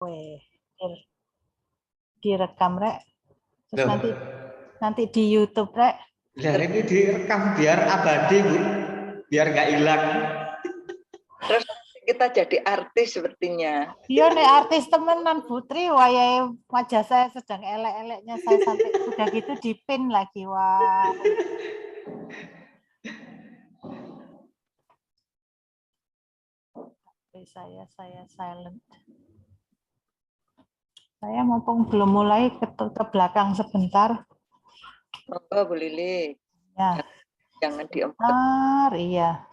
Weh, direkam rek. Terus Loh, nanti di YouTube rek. ya ini direkam biar abadi Bu, biar nggak hilang. Terus kita jadi artis sepertinya. Iya nih artis temenan Putri, wayai wajah saya sedang elek-eleknya saya sampai udah gitu dipin lagi wah. Saya silent. Saya mumpung belum mulai ke belakang sebentar. Oh, Bu Lili. Ya. Jangan diempet. Iya.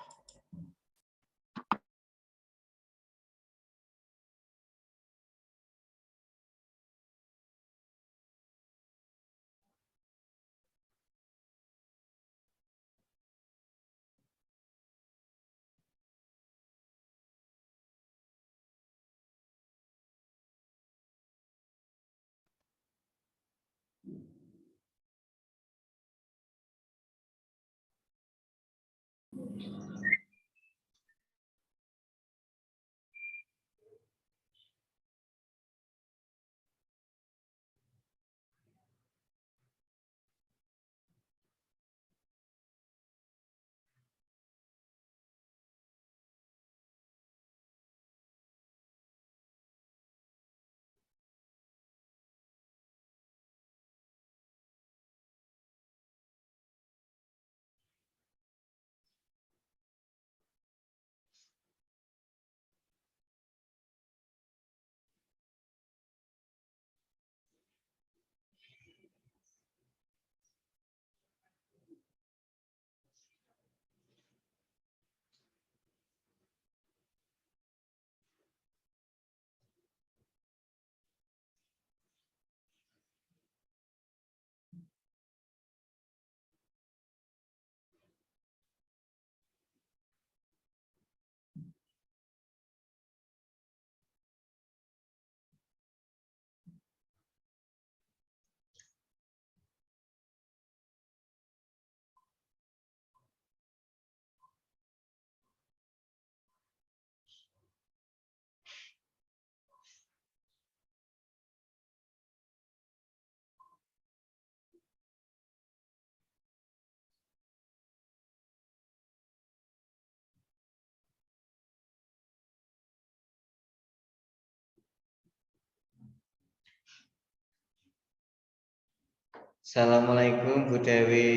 Assalamualaikum Bu Dewi,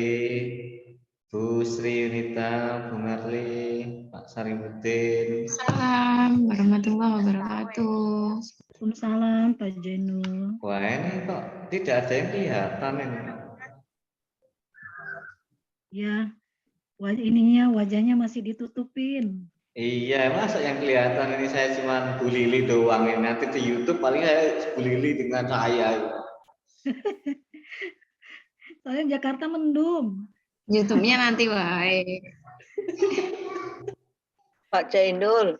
Bu Sri Yunita, Bu Merli, Pak Saribudin. Assalamualaikum warahmatullahi wabarakatuh. Waalaikumsalam Pak Jainul. Wah ini kok tidak ada yang kelihatan ini. Ya, wajahnya masih ditutupin. Iya, masa yang kelihatan ini saya cuma Bu Lili doang ini. Nanti di YouTube paling saya Bu Lili dengan saya. Soalnya Jakarta mendung. YouTube-nya nanti wae. Pak Jainul,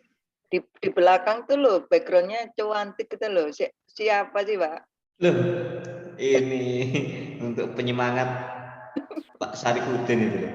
di belakang tuh loh, backgroundnya cantik gitu loh. Siapa sih, Pak? Loh, ini untuk penyemangat Pak Sarifudin itu loh.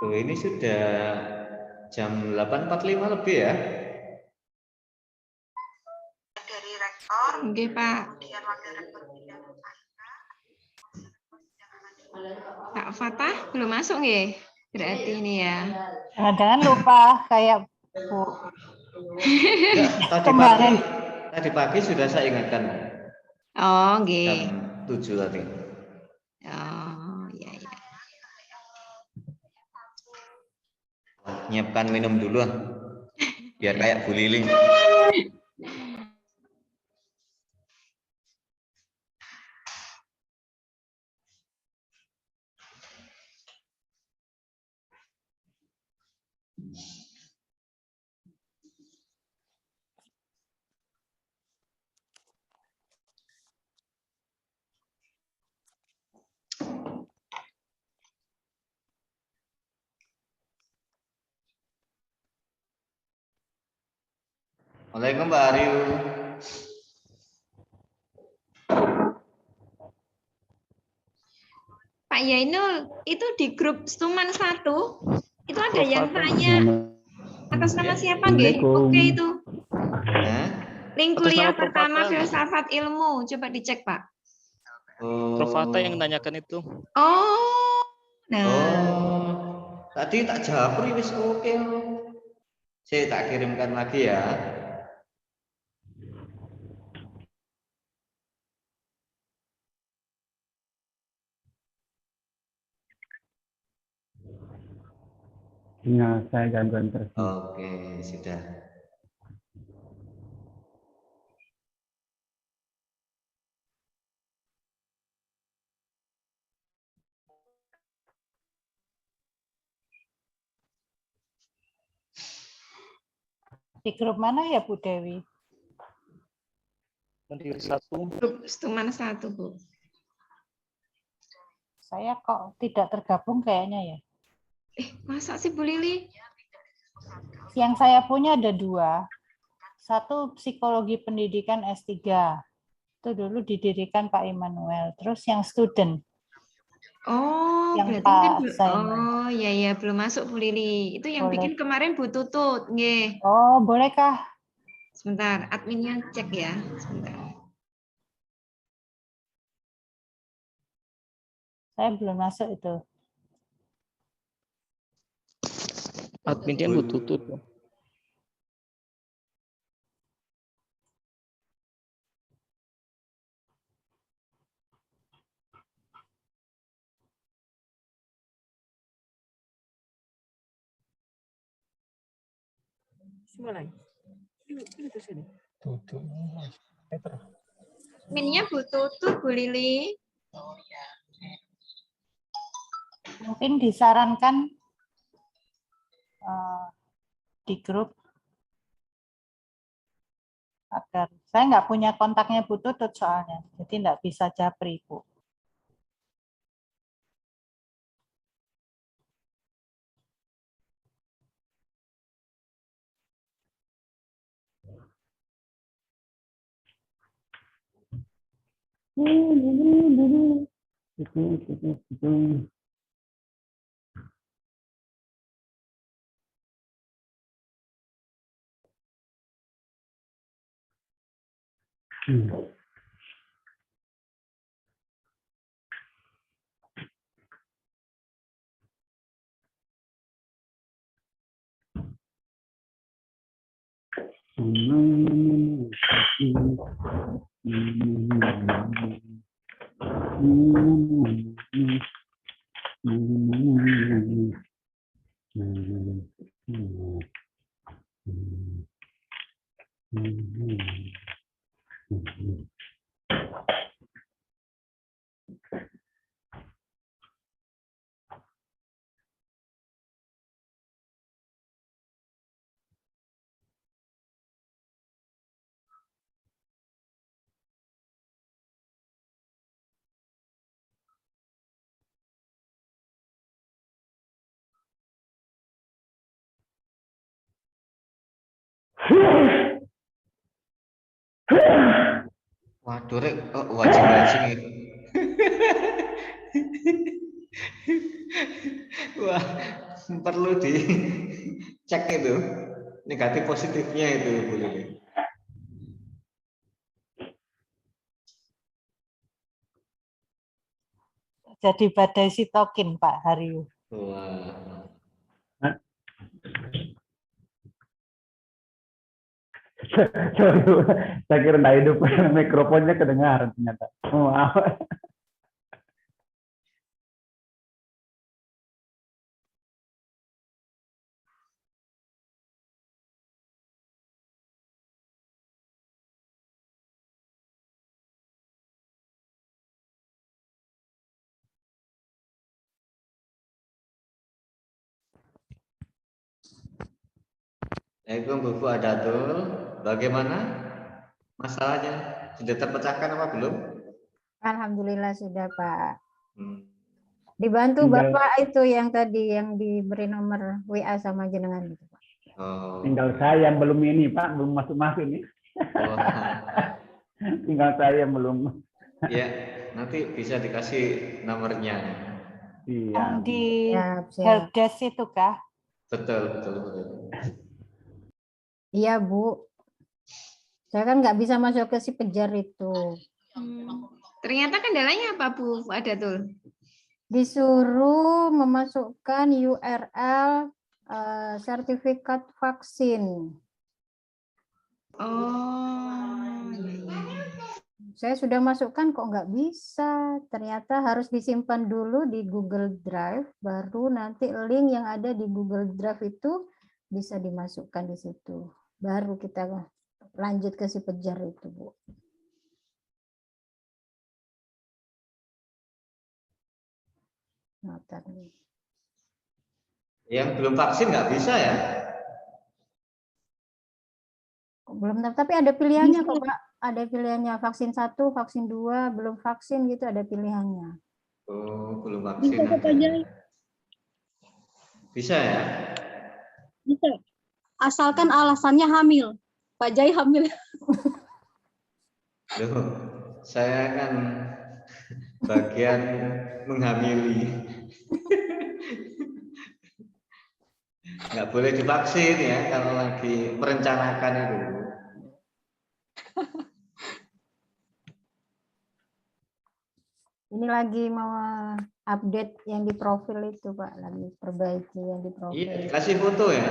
Oh, ini sudah jam 8.45 lebih ya. Dari rektor, Oke, Pak. kemudian wakil rektor bidang Kak Fatah belum masuk nggih? Berarti ini ya. Jangan-jangan lupa kayak Bu Enggak, kemarin. tadi pagi sudah saya ingatkan Oh, jam nggih. 7 tadi. Oh, iya iya. Nyiapkan minum dulu ah. Biar kayak Bu Lili. Waalaikumsalam Mbak Aryu. Pak Yainul, itu di grup Stuman 1, itu ada yang tanya atas nama siapa nggih? Oke itu. Hah? Link Atas kuliah nama Prof. pertama Fata. filsafat ilmu. Coba dicek, Pak. Prof. Fata yang nanyakan itu. Oh. Nah, Oh, tadi tak japri wis oke. Saya tak kirimkan lagi ya. Sinyal saya gangguan terus. Oke, sudah. Di grup mana ya Bu Dewi? Mandiri 1. grup Stuman 1, Bu. Saya kok tidak tergabung kayaknya ya. Masa sih Bu Lili? Yang saya punya ada 2. Satu psikologi pendidikan S3. Itu dulu didirikan Pak Immanuel. Terus yang student. Oh, Yang berarti mungkin Pak Zainal. oh ya ya belum masuk Bu Lili. Itu yang Boleh. bikin kemarin Bu Tutut, nggih. Oh, bolehkah? Sebentar, adminnya cek ya. Sebentar. Saya belum masuk itu. Adminnya Bu Tutut. Adminnya Bu Tutut, Bu Lili. Mungkin disarankan di grup agar saya nggak punya kontaknya Bu Tutut soalnya, jadi nggak bisa japri Bu. Waduh, rek, wajib-wajib ini. Wah, perlu dicek itu negatif positifnya itu Bu Lili. Jadi badai sitokin Pak Haryu. Wah. Sorry, Bu. Saya kira nggak hidup. Mikrofonnya kedengaran ternyata. Oh, maaf. Assalamualaikum Bu Fuadatul. Bagaimana masalahnya? Sudah terpecahkan apa belum? Alhamdulillah sudah Pak. Hmm. Dibantu Tinggal- Bapak itu yang tadi yang diberi nomor WA sama jenengan itu Pak. Oh. Tinggal saya yang belum ini, Pak, belum masuk ini. Oh. Tinggal saya yang belum. Ya, nanti bisa dikasih nomornya. Iya. Yang di Siap, siap. helpdesk itu kah? Betul, betul, betul. Iya Bu. Saya kan nggak bisa masuk ke si Pejar itu. Ternyata kendalanya apa Bu Fuadatul? Disuruh memasukkan URL sertifikat vaksin. Oh, iya. Saya sudah masukkan kok nggak bisa. Ternyata harus disimpan dulu di Google Drive, baru nanti link yang ada di Google Drive itu bisa dimasukkan di situ. Baru kita lanjut ke si Pejar itu, Bu. Notar nih. Yang belum vaksin nggak bisa ya? Belum, tapi ada pilihannya kok, Pak. Ada pilihannya vaksin 1, vaksin 2, belum vaksin gitu ada pilihannya. Oh, belum vaksin. Bisa kok Pak ada. Jai. Bisa ya? Bisa. Asalkan alasannya hamil. Pak Jai hamil. Loh, saya kan bagian menghamili. Nggak boleh divaksin ya kalau lagi merencanakan itu. Ini lagi mau update yang di profil itu, Pak. Lagi perbaiki yang di profil. Iya, kasih foto ya.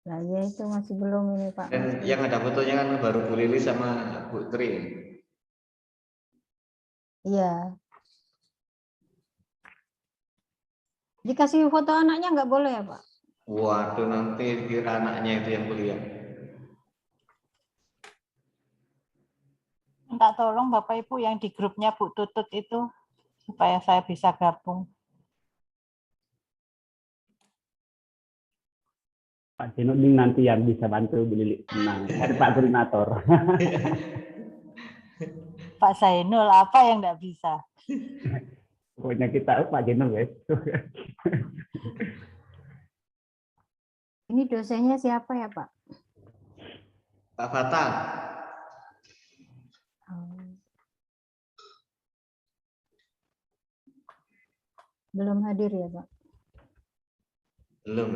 Nah, ya itu masih belum ini, Pak. Dan yang ada fotonya kan baru Bu Lili sama Bu Tri. Iya. Dikasih foto anaknya nggak boleh ya, Pak? Waduh, nanti kira anaknya itu yang kuliah. Minta tolong Bapak Ibu yang di grupnya Bu Tutut itu supaya saya bisa gabung. Pak Jinudin nanti yang bisa bantu Bu Lili. Nah, ada Pak Koordinator. Pak Zainul, apa yang enggak bisa? Pokoknya kita Pak Jinul, guys. Ini dosennya siapa ya, Pak? Pak Fatah. Belum hadir ya, Pak? Belum.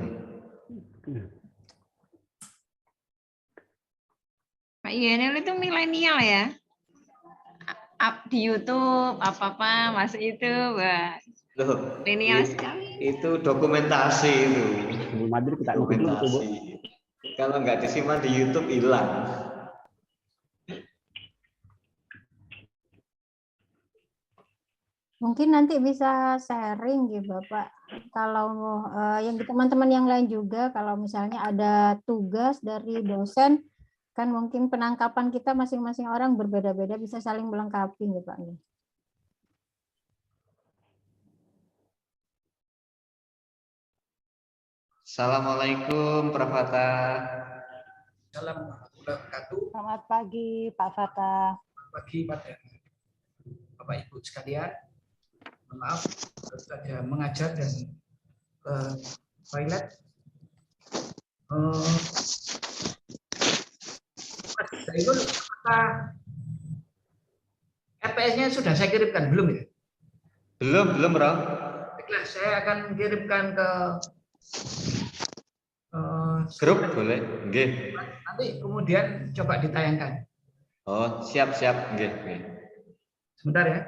Pak Yenel itu milenial ya. Di YouTube apa-apa masuk itu, Wah. Loh, Milenial sekali. itu dokumentasi itu. Belum hadir kita ngikutin dulu, Bu. Dokumentasi. Kalau nggak disimpan di YouTube hilang. Mungkin nanti bisa sharing gitu, Bapak. Kalau yang teman-teman yang lain juga, kalau misalnya ada tugas dari dosen, kan mungkin penangkapan kita masing-masing orang berbeda-beda, bisa saling melengkapi gitu, Pak. Assalamualaikum, Prof. Fatah. Assalamualaikum warahmatullahi wabarakatuh. Selamat pagi, Pak Fatah. Selamat pagi pada Bapak Ibu sekalian. Mohon maaf, baru saja mengajar dan ke toilet. Mas Zainul, apakah RPS-nya sudah saya kirimkan belum ya? Belum, Bro. Baiklah, saya akan kirimkan ke Grup boleh. Nggih. nanti kemudian coba ditayangkan. Oh, siap. Nggih. Sebentar ya.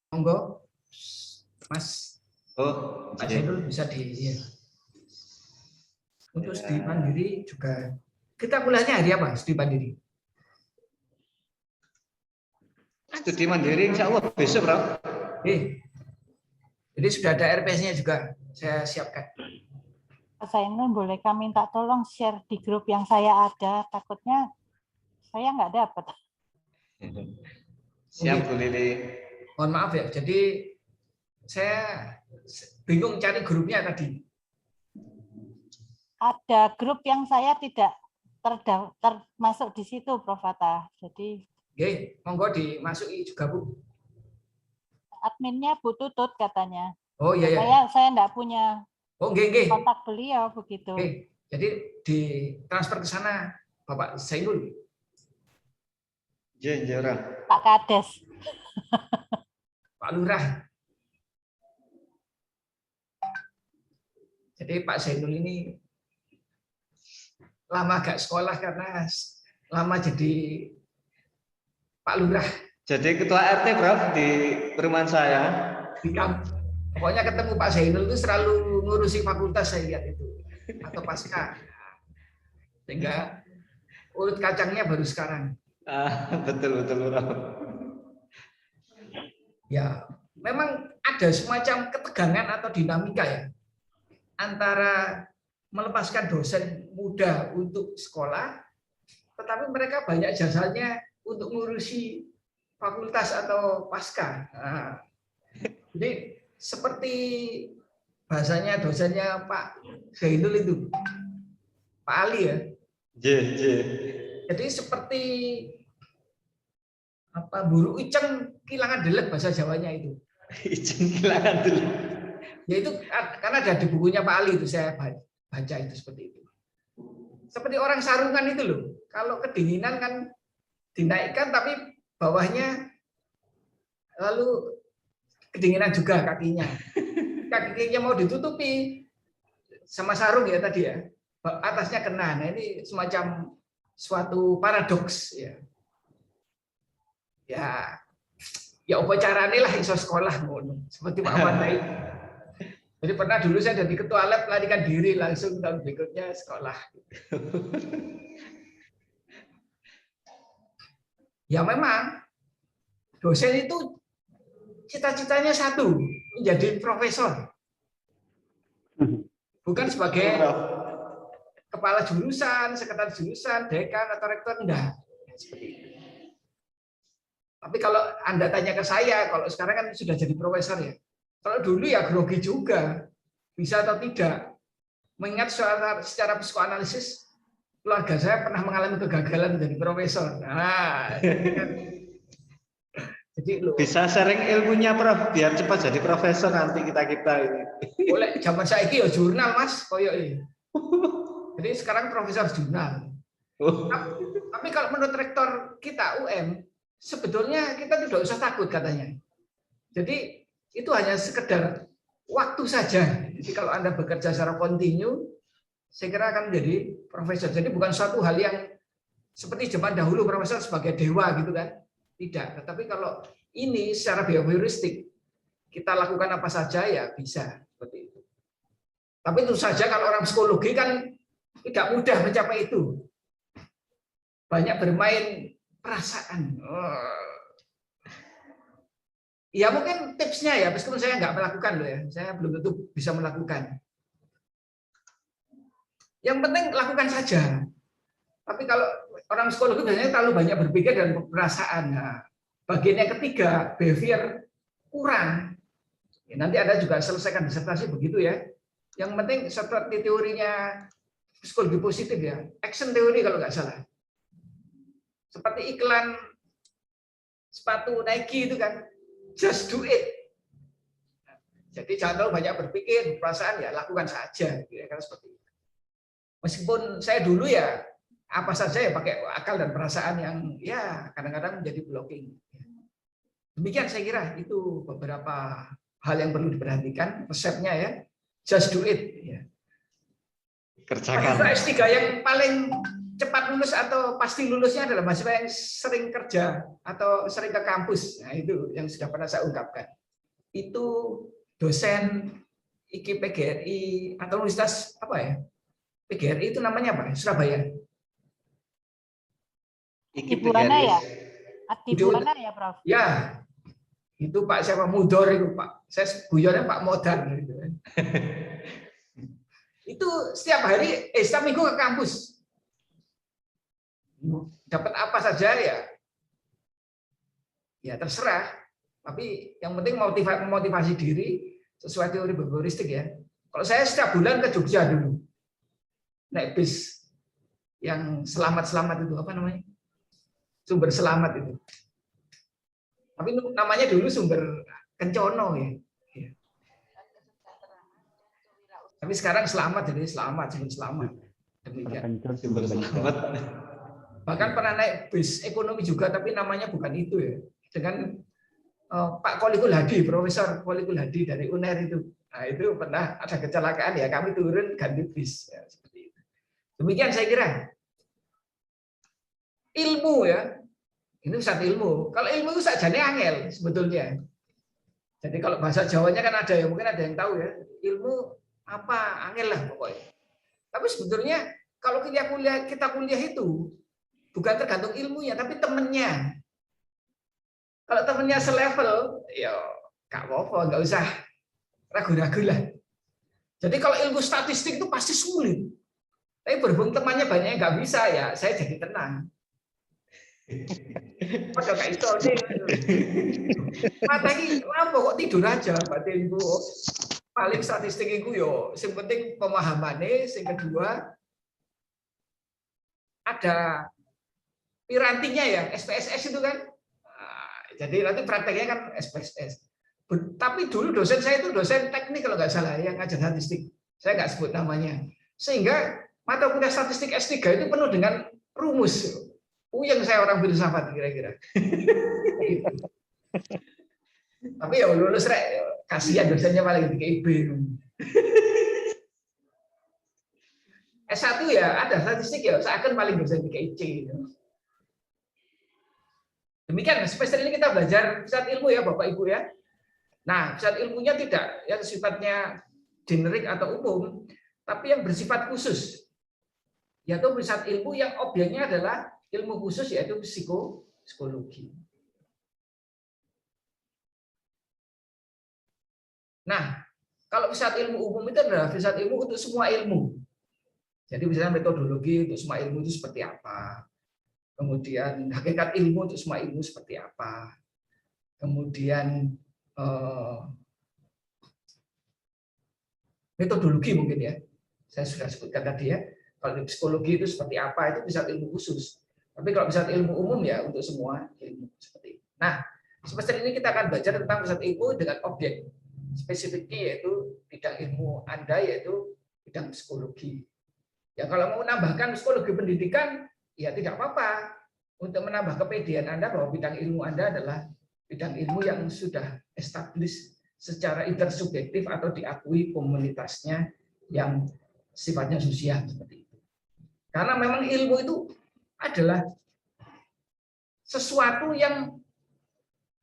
Monggo, Mas. Oh, Pak Zainul bisa ya. Untuk studi mandiri juga. Kita kuliahnya hari apa studi mandiri? Studi mandiri insya Allah besok, Bro. Jadi sudah ada RPS-nya juga saya siapkan. Pak Zainul, boleh kami minta tolong share di grup yang saya ada, takutnya saya nggak dapat. Siap, Bu Lili. Mohon maaf ya, jadi saya bingung cari grupnya tadi. Ada grup yang saya tidak termasuk di situ, Prof. Fatah. Jadi monggo dimasuki juga, Bu. Adminnya Bu Tutut katanya. Oh iya. Saya enggak punya kontak beliau begitu. Jadi ditransfer ke sana Bapak Zainul. Pak Kades. Pak Lurah. Jadi Pak Zainul ini lama gak sekolah karena lama jadi Pak Lurah. Jadi ketua RT, Prof, di perumahan saya. Pokoknya ketemu Pak Zainul itu selalu ngurusi fakultas, saya lihat itu. Atau pasca. Sehingga urut kacangnya baru sekarang. Betul, Prof. Ya, memang ada semacam ketegangan atau dinamika ya. Antara melepaskan dosen muda untuk sekolah, tetapi mereka banyak jasanya untuk ngurusi fakultas atau pasca. Nah, jadi seperti bahasanya dosennya Pak Zainul itu, Pak Ali ya. Jadi seperti apa buruk iceng kehilangan delek bahasa Jawanya itu. Iceng kehilangan delek. Ya itu karena ada di bukunya Pak Ali itu saya baca itu seperti itu. Seperti orang sarungan itu loh. Kalau kedinginan kan dinaikkan tapi bawahnya lalu kedinginan juga kakinya. Kakinya mau ditutupi sama sarung ya tadi ya. Atasnya kena. Nah ini semacam suatu paradoks ya. Ya upacarane lah iso sekolah ngono. Seperti Pak Pandai. Jadi pernah dulu saya jadi ketua lab larikan diri langsung tahun berikutnya sekolah. Ya memang dosen itu cita-citanya satu, menjadi profesor. Bukan sebagai kepala jurusan, sekretaris jurusan, dekan atau rektor, enggak. Seperti itu. Tapi kalau Anda tanya ke saya, kalau sekarang kan sudah jadi profesor ya. Kalau dulu ya grogi juga, bisa atau tidak. Mengingat secara psikoanalisis, keluarga saya pernah mengalami kegagalan menjadi profesor. Nah, jadi bisa sharing ilmunya, Prof, biar cepat jadi profesor nanti kita ini. Boleh, zaman saya ini ya jurnal, Mas, koyo ini. Jadi sekarang profesor jurnal. Tapi kalau menurut rektor kita UM, sebetulnya kita tidak usah takut katanya. Jadi itu hanya sekedar waktu saja. Jadi kalau Anda bekerja secara kontinu, saya kira akan menjadi profesor. Jadi bukan suatu hal yang seperti zaman dahulu profesor sebagai dewa gitu kan. Tidak. Tetapi kalau ini secara behavioristik, kita lakukan apa saja ya bisa seperti itu. Tapi tentu saja kalau orang psikologi kan tidak mudah mencapai itu. Banyak bermain perasaan. Ya mungkin tipsnya ya, meskipun saya nggak melakukan loh ya, saya belum tentu bisa melakukan. Yang penting lakukan saja. Tapi kalau orang psikologi biasanya terlalu banyak berpikir dan perasaan. Nah, bagian yang ketiga, behavior kurang. Ya, nanti Anda juga selesaikan disertasi begitu ya. Yang penting seperti teorinya psikologi positif ya, action teori kalau nggak salah. Seperti iklan sepatu Nike itu kan, just do it. Jadi jangan terlalu banyak berpikir, perasaan ya lakukan saja, kira-kira seperti itu. Meskipun saya dulu ya apa saja ya pakai akal dan perasaan yang ya kadang-kadang menjadi blocking. Demikian saya kira itu beberapa hal yang perlu diperhatikan, resepnya ya, just do it. Ya. Kerjakan. S3 yang paling cepat lulus atau pasti lulusnya adalah mahasiswa yang sering kerja atau sering ke kampus. Nah, itu yang sudah pernah saya ungkapkan. Itu dosen IKI PGRI atau universitas apa ya? PGRI itu namanya apa? Surabaya. Atibuana ya? Atibuana ya, Prof? Ya. Itu Pak siapa Mudor itu, Pak. Saya guyonnya Pak Modar gitu. Itu setiap hari setiap minggu ke kampus. Dapat apa saja ya terserah, tapi yang penting memotivasi diri sesuai teori behavioristik ya. Kalau saya setiap bulan ke Jogja dulu naik bis yang selamat itu apa namanya, sumber selamat itu, tapi namanya dulu sumber Kencono ya. Tapi sekarang selamat jadi sumber selamat. Demikian. Bahkan pernah naik bis ekonomi juga, tapi namanya bukan itu ya. Dengan Pak Qolikul Hadi, Profesor Qolikul Hadi dari UNER itu. Nah, itu pernah ada kecelakaan ya, kami turun ganti bis. Ya, seperti itu. Demikian saya kira. Ilmu ya, ini pusat ilmu. Kalau ilmu itu sajane angel sebetulnya. Jadi kalau bahasa Jawanya kan ada ya, mungkin ada yang tahu ya. Ilmu apa angel lah pokoknya. Tapi sebetulnya kalau kita kuliah itu bukan tergantung ilmunya, tapi temennya. Kalau temennya selevel, ya nggak apa-apa, nggak usah ragu-ragu lah. Jadi kalau ilmu statistik itu pasti sulit. Tapi berhubung temannya banyak yang nggak bisa, ya saya jadi tenang. Padahal kayak itu sih. Mata ini apa kok tidur aja, batinku. Paling statistik itu yo, yang penting pemahamannya, yang kedua ada pirantinya ya, SPSS itu kan. Nah, jadi nanti prakteknya kan SPSS. Tapi dulu dosen saya itu dosen teknik kalau nggak salah yang ngajar statistik. Saya nggak sebut namanya. Sehingga mata kuliah statistik S3 itu penuh dengan rumus. Yang saya orang filsafat kira-kira. Tapi ya lulus rek, kasihan dosennya paling di IB. S1 ya ada statistik ya, seakan paling dosen di KIC. Demikian semester ini kita belajar pusat ilmu ya Bapak Ibu ya. Nah, pusat ilmunya tidak yang sifatnya generik atau umum, tapi yang bersifat khusus. Yaitu pusat ilmu yang objeknya adalah ilmu khusus yaitu psikologi. Nah, kalau pusat ilmu umum itu adalah pusat ilmu untuk semua ilmu. Jadi misalnya metodologi untuk semua ilmu itu seperti apa. Kemudian hakikat ilmu untuk semua ilmu seperti apa. Kemudian metodologi mungkin ya. Saya sudah sebutkan tadi ya. Kalau di psikologi itu seperti apa, itu pusat ilmu khusus. Tapi kalau pusat ilmu umum ya untuk semua ilmu seperti itu. Nah, semester ini kita akan belajar tentang pusat ilmu dengan objek. Spesifiknya yaitu bidang ilmu Anda yaitu bidang psikologi. Ya kalau mau menambahkan psikologi pendidikan ya tidak apa-apa. untuk menambah kepedean Anda bahwa bidang ilmu Anda adalah bidang ilmu yang sudah established secara intersubjektif atau diakui komunitasnya yang sifatnya sosial seperti itu. Karena memang ilmu itu adalah sesuatu yang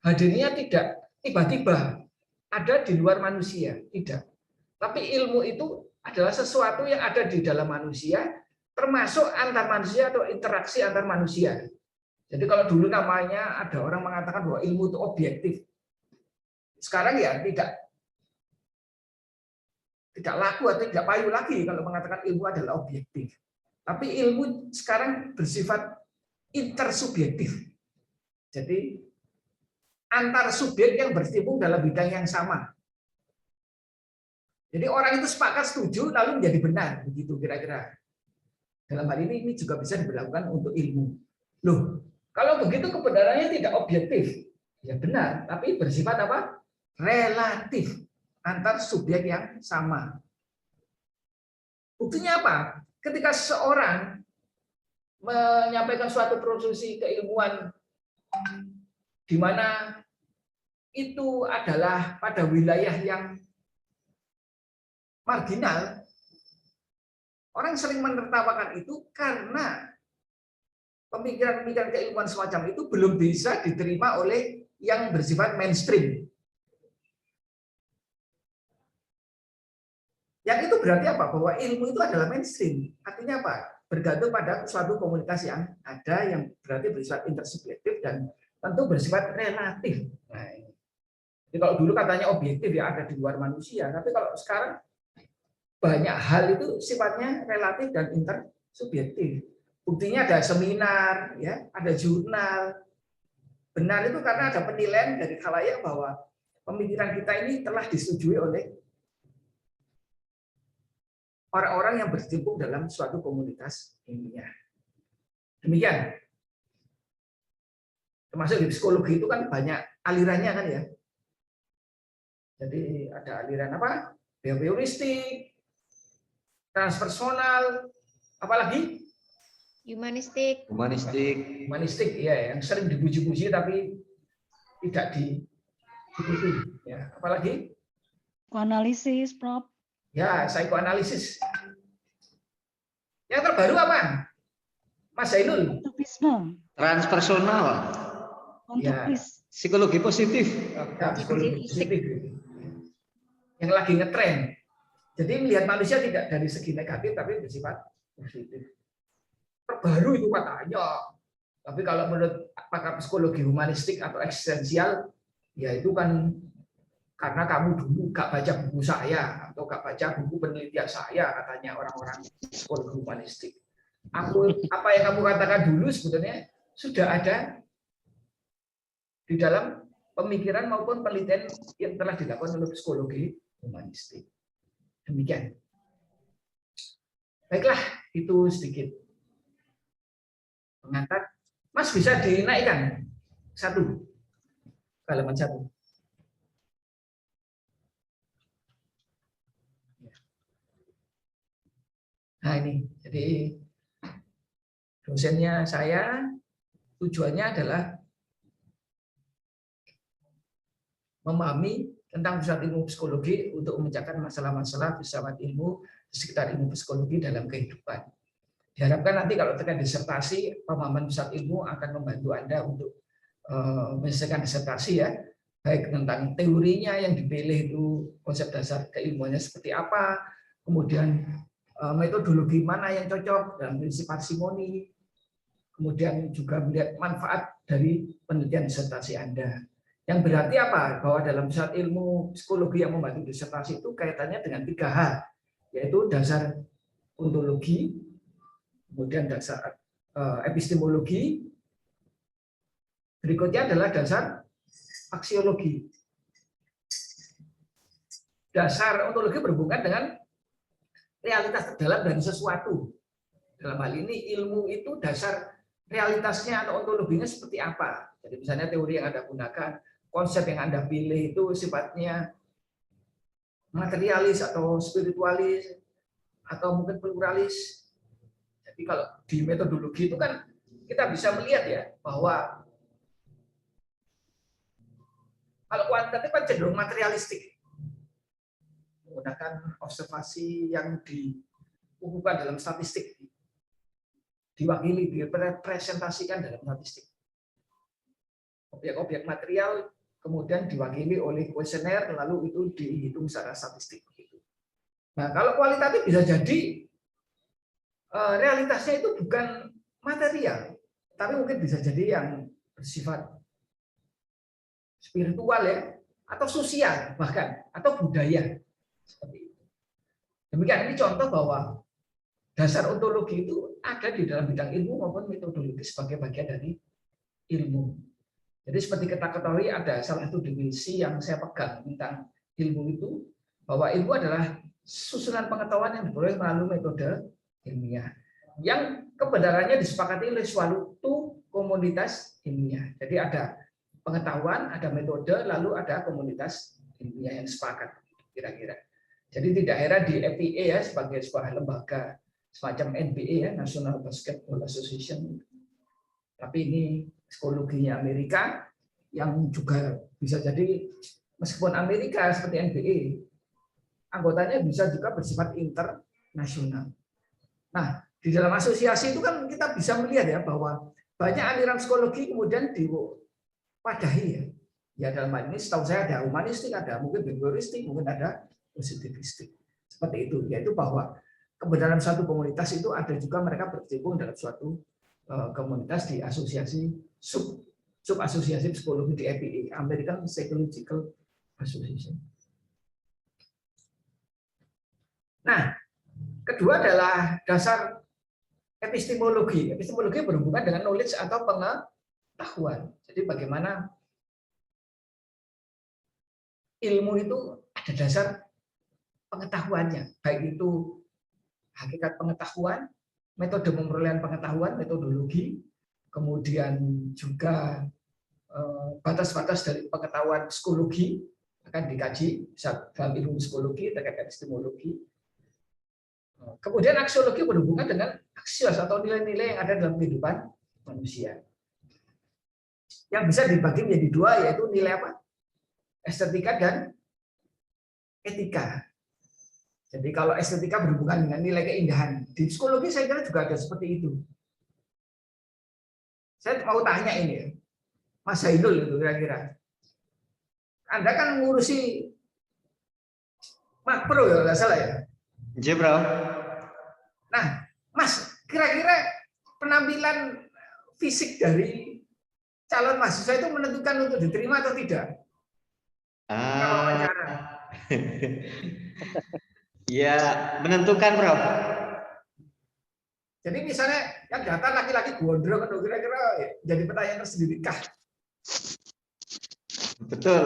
hadirnya tidak tiba-tiba ada di luar manusia, tidak. Tapi ilmu itu adalah sesuatu yang ada di dalam manusia, termasuk antar manusia atau interaksi antar manusia. Jadi kalau dulu namanya ada orang mengatakan bahwa ilmu itu objektif. Sekarang ya tidak laku atau tidak payu lagi kalau mengatakan ilmu adalah objektif. Tapi ilmu sekarang bersifat intersubjektif. Jadi antar subjek yang berkecimpung dalam bidang yang sama. Jadi orang itu sepakat setuju lalu menjadi benar, begitu kira-kira. Dalam hal ini juga bisa diberlakukan untuk ilmu. Loh, kalau begitu kebenarannya tidak objektif. Ya benar, tapi bersifat apa? Relatif antar subjek yang sama. Buktinya apa? Ketika seorang menyampaikan suatu produksi keilmuan di mana itu adalah pada wilayah yang marginal, orang sering menertawakan itu karena pemikiran-pemikiran keilmuan semacam itu belum bisa diterima oleh yang bersifat mainstream. Yang itu berarti apa? Bahwa ilmu itu adalah mainstream. Artinya apa? Bergantung pada suatu komunitas yang ada yang berarti bersifat intersubjektif dan tentu bersifat relatif. Nah, jadi kalau dulu katanya objektif ya ada di luar manusia, tapi kalau sekarang banyak hal itu sifatnya relatif dan intersubjektif. Buktinya ada seminar, ya, ada jurnal. Benar itu karena ada penilaian dari khalayak bahwa pemikiran kita ini telah disetujui oleh orang-orang yang berkecimpung dalam suatu komunitas ilmiah. Demikian. Termasuk di psikologi itu kan banyak alirannya kan ya. Jadi ada aliran apa? Behavioristik, transpersonal, apalagi? Humanistik. Humanistik ya, yang sering dipuji-puji tapi tidak diikuti. Ya, apalagi? Psikoanalisis, Prof. Ya, psikoanalisis. Yang terbaru apa? Mas Zainul? Transpersonal. Ya. Psikologi positif. Ya, psikologi positif. Yang lagi ngetren. Jadi melihat manusia tidak dari segi negatif tapi bersifat positif. Terbaru itu katanya. Tapi kalau menurut pakar psikologi humanistik atau eksistensial, ya itu kan karena kamu dulu gak baca buku saya atau gak baca buku penelitian saya, katanya orang-orang psikologi humanistik. Apa yang kamu katakan dulu sebetulnya sudah ada di dalam pemikiran maupun penelitian yang telah dilakukan oleh psikologi humanistik. Demikian. Baiklah, itu sedikit pengantar. Mas bisa dinaikkan satu, halaman 1. Nah ini, jadi dosennya saya tujuannya adalah memahami tentang pusat ilmu psikologi untuk memecahkan masalah-masalah filsafat ilmu di sekitar ilmu psikologi dalam kehidupan. Diharapkan nanti kalau terkait disertasi, pemahaman pusat ilmu akan membantu Anda untuk menyelesaikan disertasi ya, baik tentang teorinya yang dipilih itu konsep dasar keilmuannya seperti apa, kemudian metodologi mana yang cocok dalam prinsip parsimoni, kemudian juga melihat manfaat dari penelitian disertasi Anda. Yang berarti apa? Bahwa dalam pusat ilmu psikologi yang membantu disertasi itu kaitannya dengan 3 hal, yaitu dasar ontologi, kemudian dasar epistemologi, berikutnya adalah dasar aksiologi. Dasar ontologi berhubungan dengan realitas terdalam dari sesuatu. Dalam hal ini ilmu itu dasar realitasnya atau ontologinya seperti apa. Jadi misalnya teori yang Anda gunakan, konsep yang Anda pilih itu sifatnya materialis atau spiritualis atau mungkin pluralis. Jadi kalau di metodologi itu kan kita bisa melihat ya bahwa kalau kuantitatif kan cenderung materialistik, menggunakan observasi yang dibukukan dalam statistik, diwakili, direpresentasikan dalam statistik. Objek-objek material kemudian diwakili oleh kuesioner, lalu itu dihitung secara statistik. Nah, kalau kualitatif bisa jadi realitasnya itu bukan material, tapi mungkin bisa jadi yang bersifat spiritual ya, atau sosial bahkan, atau budaya. Seperti itu. Demikian, ini contoh bahwa dasar ontologi itu ada di dalam bidang ilmu maupun metodologi sebagai bagian dari ilmu. Jadi seperti kita ketahui ada salah satu definisi yang saya pegang tentang ilmu itu, bahwa ilmu adalah susunan pengetahuan yang diperoleh melalui metode ilmiah, yang kebenarannya disepakati oleh suatu komunitas ilmiah. Jadi ada pengetahuan, ada metode, lalu ada komunitas ilmiah yang sepakat, kira-kira. Jadi tidak heran di FIA ya, sebagai sebuah lembaga semacam NBA ya, National Basketball Association. Tapi ini psikologinya Amerika, yang juga bisa jadi meskipun Amerika seperti NBA, anggotanya bisa juga bersifat internasional. Nah, di dalam asosiasi itu kan kita bisa melihat ya bahwa banyak aliran psikologi kemudian diwadahi ya. Ya dalam hal ini setahu saya ada humanistik, ada mungkin behavioristik, mungkin ada positivistik. Seperti itu, yaitu bahwa kebenaran suatu komunitas itu ada juga mereka berkecimpung dalam suatu komunitas di asosiasi sub asosiasi psikologi di APA, American Psychological Association. Nah, kedua adalah dasar epistemologi. Epistemologi berhubungan dengan knowledge atau pengetahuan. Jadi bagaimana ilmu itu ada dasar pengetahuannya, baik itu hakikat pengetahuan, metode pemrolehan pengetahuan, metodologi, kemudian juga batas-batas dari pengetahuan psikologi akan dikaji dalam ilmu psikologi terkait epistemologi. Kemudian aksiologi berhubungan dengan aksios atau nilai-nilai yang ada dalam kehidupan manusia. Yang bisa dibagi menjadi dua, yaitu nilai apa? Estetika dan etika. Jadi kalau estetika berhubungan dengan nilai keindahan, di psikologi saya kira juga ada seperti itu. Saya mau tanya ini ya, Mas Zainul itu kira-kira. Anda kan ngurusi makro ya, nggak salah ya? Iya, bro. Nah, Mas, kira-kira penampilan fisik dari calon mahasiswa itu menentukan untuk diterima atau tidak? Ya, menentukan, bro. Jadi misalnya yang datang laki-laki gondrong, kira-kira jadi pertanyaan tersendiri kah? Betul.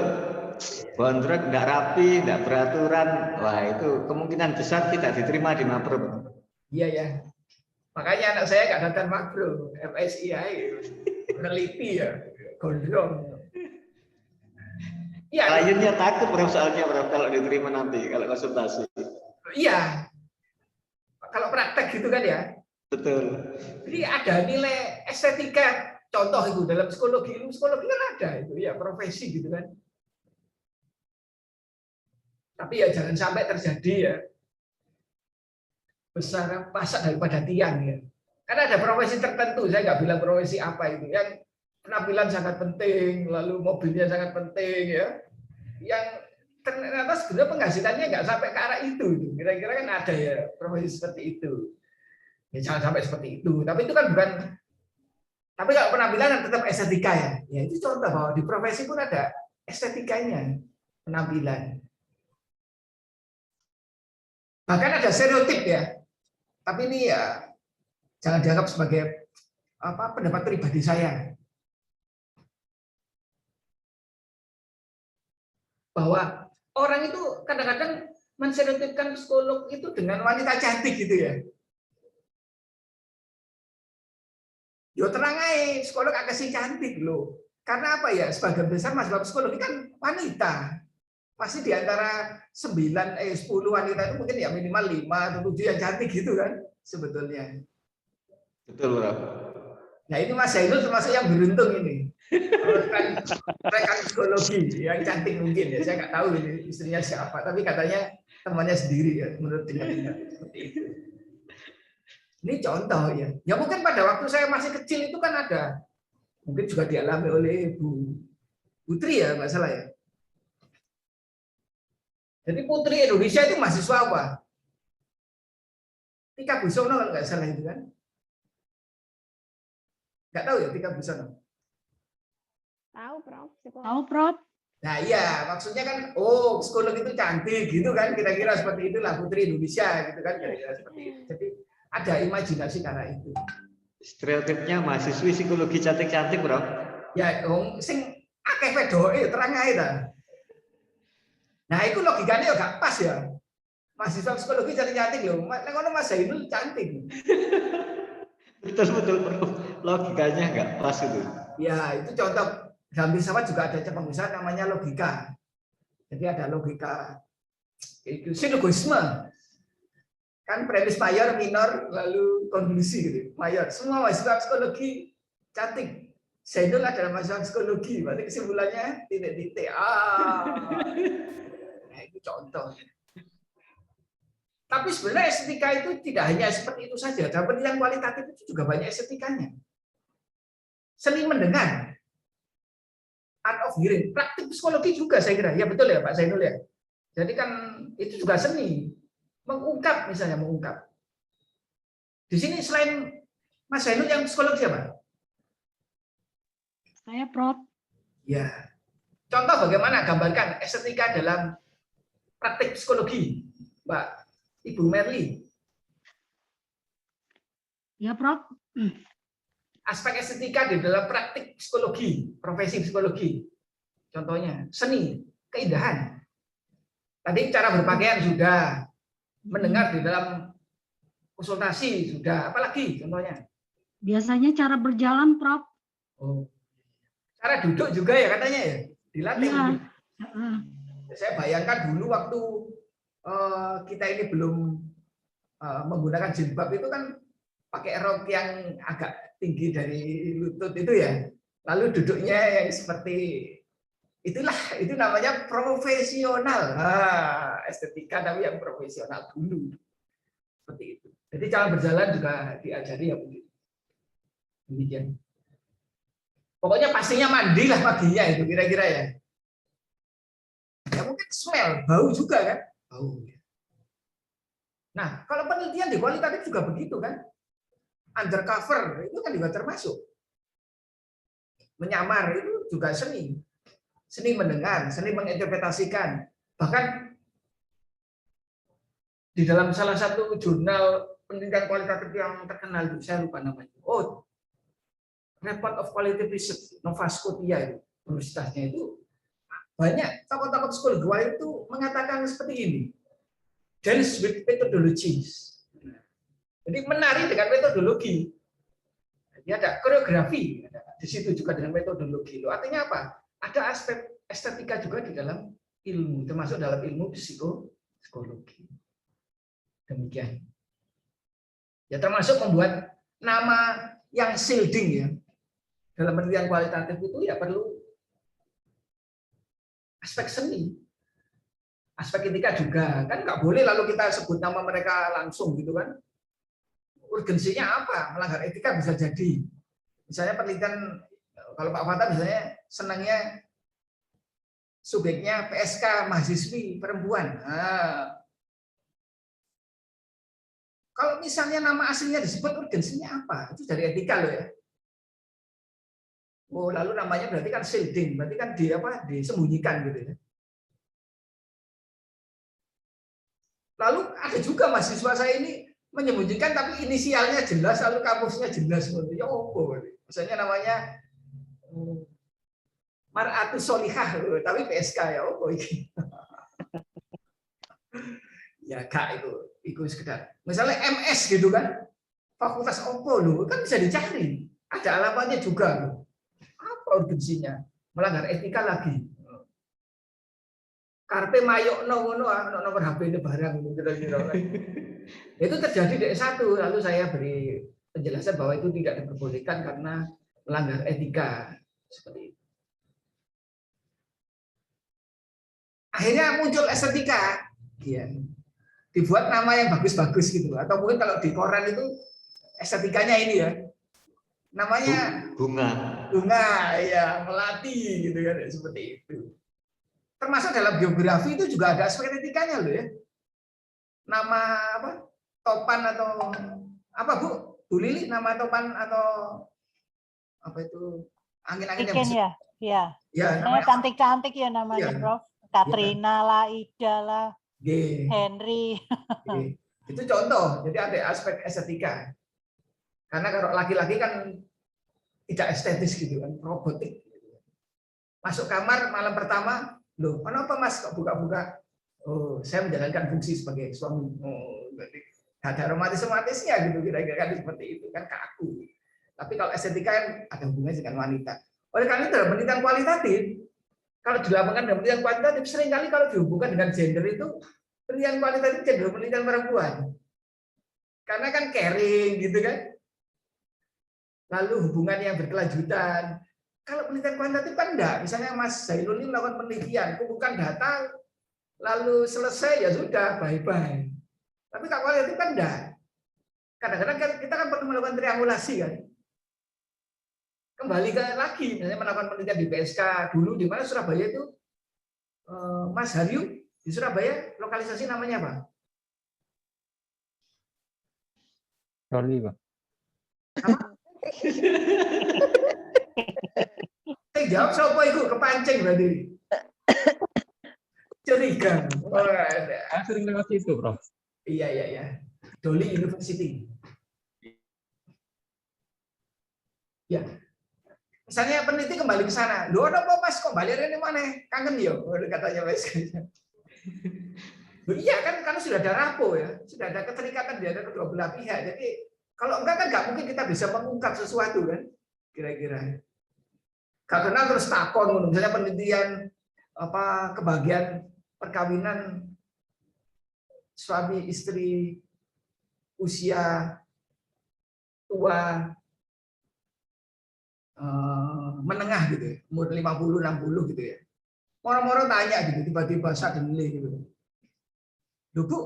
Gondrong, tidak rapi, tidak beraturan. Wah, itu kemungkinan besar tidak diterima di makro. Iya ya. Makanya anak saya nggak datang makro, FSI, peneliti ya, gondrong. Ya, kliennya takut bro, soalnya bro, kalau diterima nanti, kalau konsultasi. Iya. Kalau praktek gitu kan ya. Betul. Jadi ada nilai estetika, contoh itu dalam psikologi, ilmu psikologi kan ada itu ya, profesi gitu kan. Tapi ya jangan sampai terjadi ya besar pasak daripada tiang ya. Karena ada profesi tertentu, saya nggak bilang profesi apa itu, yang penampilan sangat penting, lalu mobilnya sangat penting ya, yang ternyata sebenarnya penghasilannya nggak sampai ke arah itu. Kira-kira kan ada ya profesi seperti itu. Ya jangan sampai seperti itu. Tapi itu kan bukan. Tapi kalau penampilan kan tetap estetika ya. Ya itu contoh bahwa di profesi pun ada estetikanya, penampilan. Bahkan ada stereotip ya. Tapi ini ya jangan dianggap sebagai pendapat pribadi saya. Bahwa orang itu kadang-kadang menstereotipkan psikolog itu dengan wanita cantik gitu ya. Yo tenang aja, psikolog agak sih cantik loh. Karena apa ya? Sebagian besar mahasiswa psikologi kan wanita. Pasti di antara 10 wanita itu mungkin ya minimal 5 atau 7 yang cantik gitu kan sebetulnya. Betul, bro. Nah ini Mas Zainul termasuk yang beruntung ini. Rekan psikologi yang cantik mungkin ya. Saya nggak tahu ini istrinya siapa, tapi katanya temannya sendiri ya menurut dengar seperti itu. Ini contoh ya. Ya mungkin pada waktu saya masih kecil itu kan ada, mungkin juga dialami oleh Bu Putri ya, nggak salah ya. Jadi Putri Indonesia itu mahasiswa apa? Tika Busono kalau nggak salah itu kan. Nggak tahu ya Tika Busono. Tahu, Prof. Tahu, Prof. Nah iya, maksudnya kan, oh psikolog itu cantik gitu kan, kira-kira seperti itulah Putri Indonesia gitu kan, kira-kira seperti itu. Jadi ada imajinasi karena itu. Stereotipnya mahasiswi psikologi cantik-cantik, Bro. Ya, sing akeh wedoke terang ae ta. Nah, itu logikanya gak pas ya. Mahasiswa psikologi cantik-cantik loh. Nek ngono Mas Zainul cantik. Betul, Bro. Logikanya nggak pas itu. Ya, itu contoh. Dalam filsafat juga ada cabang besar namanya logika. Jadi ada logika itu silogisme. Kan premis mayor, minor, lalu konklusi gitu. Mayor. Semua mahasiswa psikologi cantik. Zainul adalah mahasiswa psikologi. Berarti kesimpulannya titik-titik. Nah, itu contoh. Tapi sebenarnya estetika itu tidak hanya seperti itu saja. Dalam penelitian kualitatif itu juga banyak estetikanya. Seni mendengar. Art of hearing, praktik psikologi juga saya kira. Ya betul ya Pak Zainul ya. Jadi kan itu juga seni. Mengungkap misalnya, mengungkap. Di sini selain Mas Zainul yang psikologi siapa? Saya, Prof. Ya. Contoh bagaimana gambarkan estetika dalam praktik psikologi, Mbak Ibu Merli. Ya, Prof. Aspek estetika di dalam praktik psikologi, profesi psikologi. Contohnya, seni, keindahan. Tadi cara berpakaian sudah, mendengar di dalam konsultasi sudah, apalagi contohnya? Biasanya cara berjalan, Prof. Oh. Cara duduk juga ya katanya ya, dilatih. Ya. Saya bayangkan dulu waktu kita ini belum menggunakan jilbab itu kan pakai rok yang agak tinggi dari lutut itu ya, lalu duduknya yang seperti itulah, itu namanya profesional. Estetika tapi yang profesional dulu seperti itu. Jadi cara berjalan juga diajari ya begitu. Demikian. Pokoknya pastinya mandi lah paginya itu kira-kira ya. Ya mungkin smell, bau juga kan? Bau. Nah, kalau penelitian di kualitatif juga begitu kan? Undercover itu kan juga termasuk. Menyamar itu juga seni. Seni mendengar, seni menginterpretasikan. Bahkan di dalam salah satu jurnal penelitian kualitatif yang terkenal itu, saya lupa namanya. Oh, Report of Qualitative Research, Nova Scotia itu, universitasnya itu banyak tokoh-tokoh psikologi itu mengatakan seperti ini. Dance with methodologies. Jadi menari dengan metodologi. Jadi ada koreografi di situ juga dengan metodologi. Artinya apa? Ada aspek estetika juga di dalam ilmu, termasuk dalam ilmu psikologi. Demikian. Ya termasuk membuat nama yang shielding ya. Dalam penelitian kualitatif itu ya perlu aspek seni, aspek etika juga. Kan nggak boleh lalu kita sebut nama mereka langsung gitu kan. Urgensinya apa? Melanggar etika bisa jadi. Misalnya penelitian, kalau Pak Fatah misalnya senangnya subjeknya PSK mahasiswi perempuan. Nah, kalau misalnya nama aslinya disebut, urgensinya apa? Itu dari etika loh ya. Oh, lalu namanya berarti kan shielding, berarti kan disembunyikan gitu ya. Lalu ada juga mahasiswa saya ini menyembunyikan tapi inisialnya jelas, lalu kampusnya jelas. Ya opo, misalnya namanya Mar'atus Solihah, tapi PSK ya opo ini. Ya kak itu sekedar. Misalnya MS gitu kan, fakultas opo loh, kan bisa dicari. Ada alamatnya juga loh. Apa urgensinya? Melanggar etika lagi. Karpe mayok ngono nomor HP ini barang kira-kira. Itu terjadi di S1, lalu saya beri penjelasan bahwa itu tidak diperbolehkan karena melanggar etika seperti itu. Akhirnya muncul estetika, ya. Dibuat nama yang bagus-bagus gitu, atau mungkin kalau di koran itu estetikanya ini ya, namanya bunga, ya melati gitu kan, seperti itu. Termasuk dalam biografi itu juga ada aspek etikanya loh ya. Nama apa? Topan atau apa Bu Lili? Nama topan atau apa itu? Angin-angin yang ya, ya. Ya, namanya cantik-cantik ya namanya, ya. Prof. Katrina lah, Ida lah, Henry. Itu contoh. Jadi ada aspek estetika. Karena kalau laki-laki kan tidak estetis gitu kan, robotik. Masuk kamar malam pertama, loh, kenapa Mas kok buka-buka? Oh, saya menjalankan fungsi sebagai suami. Oh, berarti ada romantis-romantisnya gitu, kira-kira kan seperti itu kan kaku. Tapi kalau estetika kan ada hubungannya dengan wanita. Oleh karena itu dalam penelitian kualitatif, kalau dilakukan dalam penelitian kualitatif, seringkali kalau dihubungkan dengan gender itu penelitian kualitatif cenderung penelitian perempuan. Karena kan caring gitu kan. Lalu hubungan yang berkelanjutan. Kalau penelitian kuantitatif kan enggak. Misalnya Mas Zainul ini melakukan penelitian, kumpulkan data, lalu selesai ya sudah, bye-bye. Tapi kalau kualitatif kan enggak. Kadang-kadang kita kan perlu melakukan triangulasi kan. Kembali ke lagi, misalnya melakukan penelitian di PSK dulu, di mana Surabaya itu, Mas Haryu, di Surabaya lokalisasi namanya apa? Sorry, Pak. Saya jawab siapa itu kepancing berarti. Curiga. Oh, Saya sering lewat situ, Prof. Iya. Doli University. Ya. Misalnya peneliti kembali ke sana. Loh, ada apa Mas? Kok balik ini mana? Kangen ya? Katanya Mas. Iya kan, karena sudah ada rapo ya. Sudah ada keterikatan di antara kedua belah pihak. Jadi kalau enggak kan nggak mungkin kita bisa mengungkap sesuatu kan, kira-kira. Karena terus takon, misalnya penelitian apa kebahagiaan perkawinan suami istri usia tua menengah gitu ya, umur 50-60 gitu ya. Moro-moro tanya gitu, tiba-tiba suddenly gitu. Loh Bu,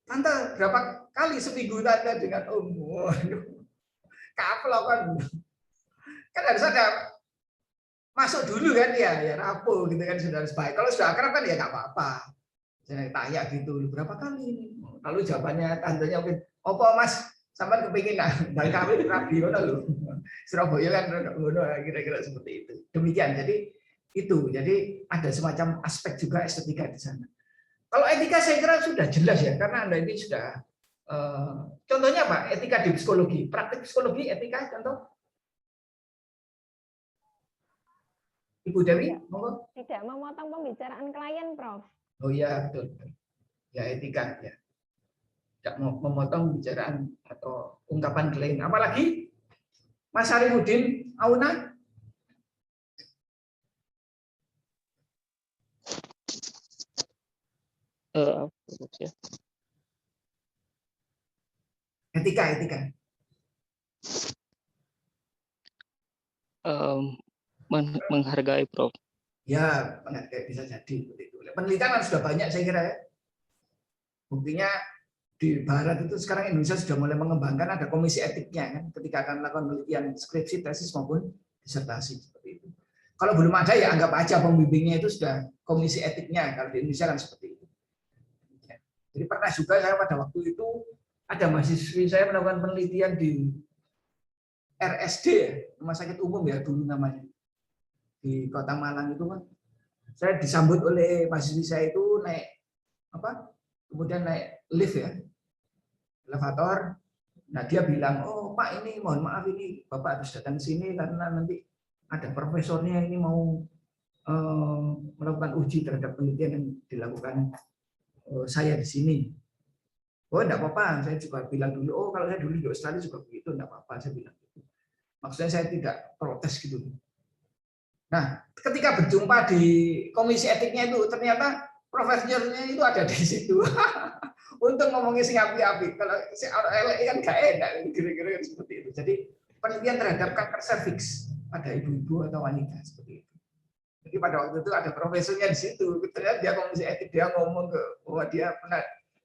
Tante berapa kali seminggu Tante dengan kaplok kan. Kan harus ada masuk dulu kan ya rapuh gitu kan, sudah harus baik. Kalau sudah akrab kan ya nggak apa-apa. Saya tanya gitu, berapa kali ini? Lalu jawabannya tantenya mungkin, "Opo Mas, sampean kepingin dan kami rabi ngono lho." Surabaya kan ngono kira-kira seperti itu. Demikian. Jadi itu. Jadi ada semacam aspek juga estetika di sana. Kalau etika saya kira sudah jelas ya, karena Anda ini sudah contohnya apa? Etika di psikologi, praktik psikologi, etika contoh. Ibu Dewi, monggo. Tidak memotong pembicaraan klien, Prof. Oh iya, betul. Ya etika ya. Tidak memotong pembicaraan atau ungkapan klien. Apalagi Mas Arifudin Auna. Etika. Menghargai, Prof. Ya, menghargai bisa jadi. Penelitian kan sudah banyak saya kira ya. Buktinya di Barat itu sekarang Indonesia sudah mulai mengembangkan ada komisi etiknya kan, ketika akan melakukan penelitian skripsi, tesis maupun disertasi seperti itu. Kalau belum ada ya anggap aja pembimbingnya itu sudah komisi etiknya. Kalau di Indonesia kan seperti itu. Jadi pernah juga saya pada waktu itu ada mahasiswi saya melakukan penelitian di RSD, Rumah Sakit Umum ya dulu namanya, di Kota Malang itu kan. Saya disambut oleh mahasiswi saya itu naik kemudian naik lift ya, elevator. Nah dia bilang, "Oh Pak, ini mohon maaf ini Bapak harus datang ke sini karena nanti ada profesornya ini mau melakukan uji terhadap penelitian yang dilakukan saya di sini." Oh enggak apa-apa, saya juga bilang dulu, "Oh kalau saya dulu di Australia juga begitu, enggak apa-apa," saya bilang gitu. Maksudnya saya tidak protes gitu. Nah, ketika berjumpa di komisi etiknya itu ternyata profesornya itu ada di situ. Untuk ngomongin sing api-api. Kalau si elek kan gak enak, kira-kira seperti itu. Jadi penelitian terhadap kanker serviks pada ibu-ibu atau wanita seperti itu. Jadi pada waktu itu ada profesornya di situ. Ternyata dia komisi etik, dia ngomong bahwa dia pernah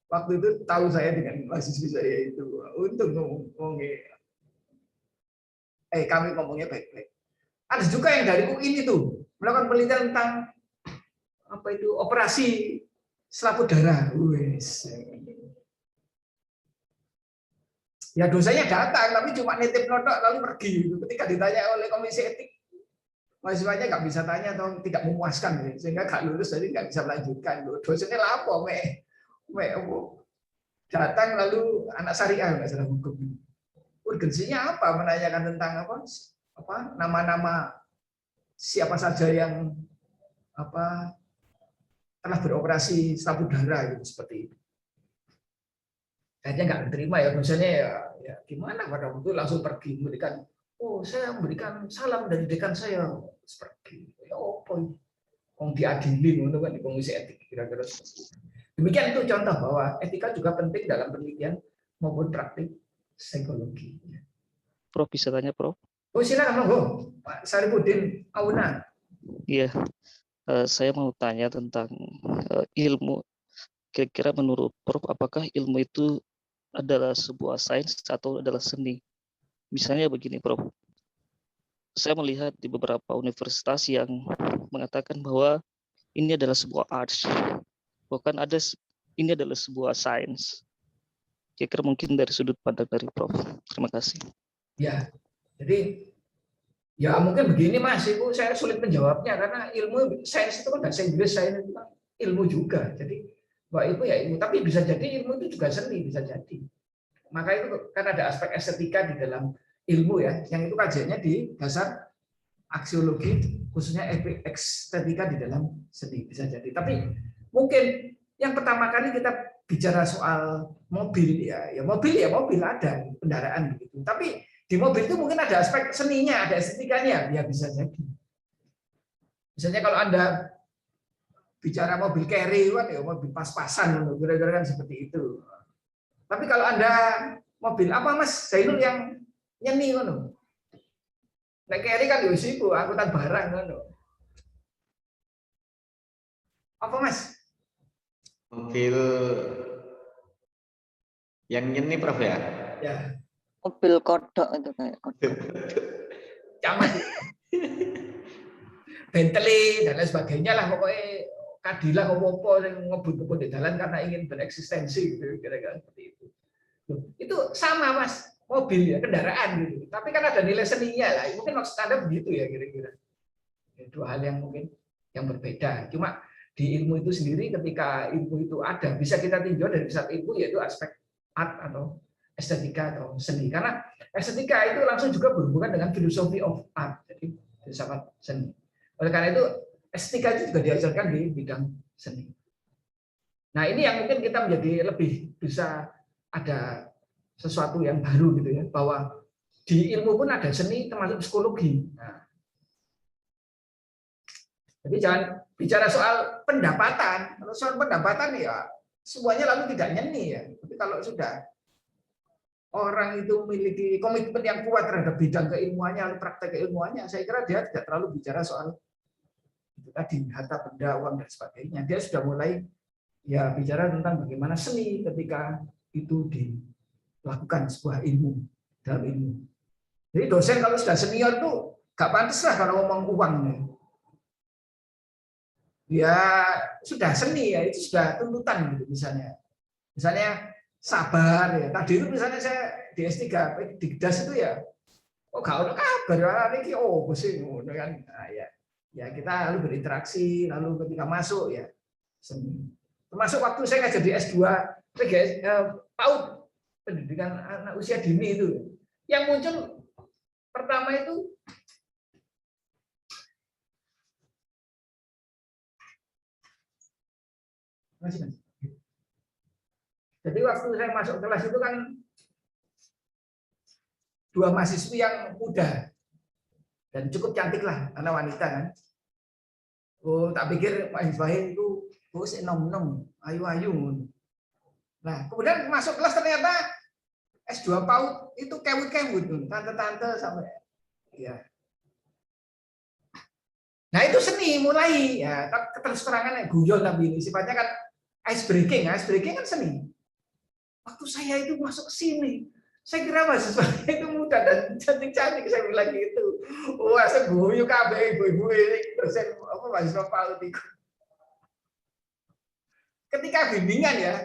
waktu itu tahu saya dengan mahasiswa saya itu. Untuk ngomongin, kami ngomongnya baik-baik. Ada juga yang dari UIN itu melakukan penelitian tentang apa itu operasi selaput darah. Ya dosanya datang, tapi cuma nitip notok lalu pergi. Ketika ditanya oleh komisi etik, mahasiswanya nggak bisa tanya atau tidak memuaskan, sehingga nggak lulus, jadi nggak bisa melanjutkan. Dosennya lapo, datang lalu anak syariah nggak salah hukum. Urgensinya apa? Menanyakan tentang apa nama-nama siapa saja yang telah beroperasi selaput darah gitu, seperti itu. Kayaknya nggak diterima ya dosennya ya gimana, pada waktu itu langsung pergi memberikan, saya memberikan salam dari dekan saya, seperti ya apa yang diadili untuk kan di komisi etik, kira-kira seperti itu. Demikian itu contoh bahwa etika juga penting dalam penelitian maupun praktik psikologi. Prof, bisa tanya, Prof? Silakan monggo, Pak Saripudin Auna. Iya, saya mau tanya tentang ilmu. Kira-kira menurut Prof, apakah ilmu itu adalah sebuah sains atau adalah seni? Misalnya begini, Prof. Saya melihat di beberapa universitas yang mengatakan bahwa ini adalah sebuah arts, bahkan ini adalah sebuah sains. Kira-kira mungkin dari sudut pandang dari Prof. Terima kasih. Ya, jadi ya mungkin begini Mas, Ibu, saya sulit menjawabnya karena ilmu sains itu kan bahasa Inggris, sains itu kan ilmu juga. Jadi bahwa itu ya ilmu, tapi bisa jadi ilmu itu juga seni, bisa jadi. Maka itu kan ada aspek estetika di dalam ilmu ya, yang itu kajiannya di dasar aksiologi, khususnya estetika di dalam seni, bisa jadi. Tapi mungkin yang pertama kali kita bicara soal mobil ya mobil ada kendaraan begitu. Tapi di mobil itu mungkin ada aspek seninya, ada estetikanya, ya bisa jadi. Misalnya kalau Anda bicara mobil carry kan ya mobil pas-pasan, kira-kira kan seperti itu. Tapi kalau Anda mobil apa Mas Zainul yang nyeni ngono. Nek carry kan yo siku angkutan barang ngono. Apa Mas? Mobil yang nyeni Prof ya? Ya. Mobil kodok itu kayak kodok. Camat. Bentley dan lain sebagainya lah pokoknya. Kadilah opo-opo yang ngebut-ngebut di jalan karena ingin bereksistensi gitu, kira-kira seperti itu. Itu sama Mas, mobil ya, kendaraan gitu. Tapi kan ada nilai seninya lah. Mungkin maksud Anda begitu ya kira-kira. Dua hal yang mungkin yang berbeda. Cuma di ilmu itu sendiri ketika ilmu itu ada, bisa kita tinjau dari pusat ilmu yaitu aspek art atau estetika atau seni. Karena estetika itu langsung juga berhubungan dengan philosophy of art, jadi filsafat seni. Oleh karena itu estetika itu juga diajarkan di bidang seni. Nah ini yang mungkin kita menjadi lebih bisa ada sesuatu yang baru gitu ya, bahwa di ilmu pun ada seni termasuk psikologi. Nah, jadi jangan bicara soal pendapatan. Kalau soal pendapatan ya semuanya lalu tidak nyeni ya. Tapi kalau sudah orang itu memiliki komitmen yang kuat terhadap bidang keilmuannya, praktek keilmuannya, saya kira dia tidak terlalu bicara soal itu tadi harta benda, uang dan sebagainya. Dia sudah mulai ya bicara tentang bagaimana seni ketika itu dilakukan sebuah ilmu dalam ilmu. Jadi dosen kalau sudah senior tuh gak pantas lah kalau ngomong uang. Ya sudah seni ya, itu sudah tuntutan gitu misalnya. Misalnya sabar ya. Tadi itu misalnya saya di S3 di GDAS itu ya, gak ada kabar ini sih kan. Nah, ya kita lalu berinteraksi, lalu ketika masuk ya seni. Termasuk waktu saya ngajar di S2 PAUD, pendidikan anak usia dini itu, yang muncul pertama itu jadi waktu saya masuk kelas itu kan dua mahasiswi yang muda dan cukup cantik lah, karena wanita kan. Tak pikir Pak Ismail itu Oh, sik nom-nom, ayu-ayu. Nah, kemudian masuk kelas ternyata S2 PAUD itu kewut-kewut tuh, tante-tante sampai ya. Nah, itu seni mulai ya, terus terangan guyon tapi ini sifatnya kan ice breaking kan seni. Waktu saya itu masuk ke sini, saya kira mahasiswa itu muda dan cantik-cantik, saya bilang gitu. Wah, saya guyu kabeh ibu-ibu ini dosen apa mahasiswa PAUD itu. Ketika bimbingan ya,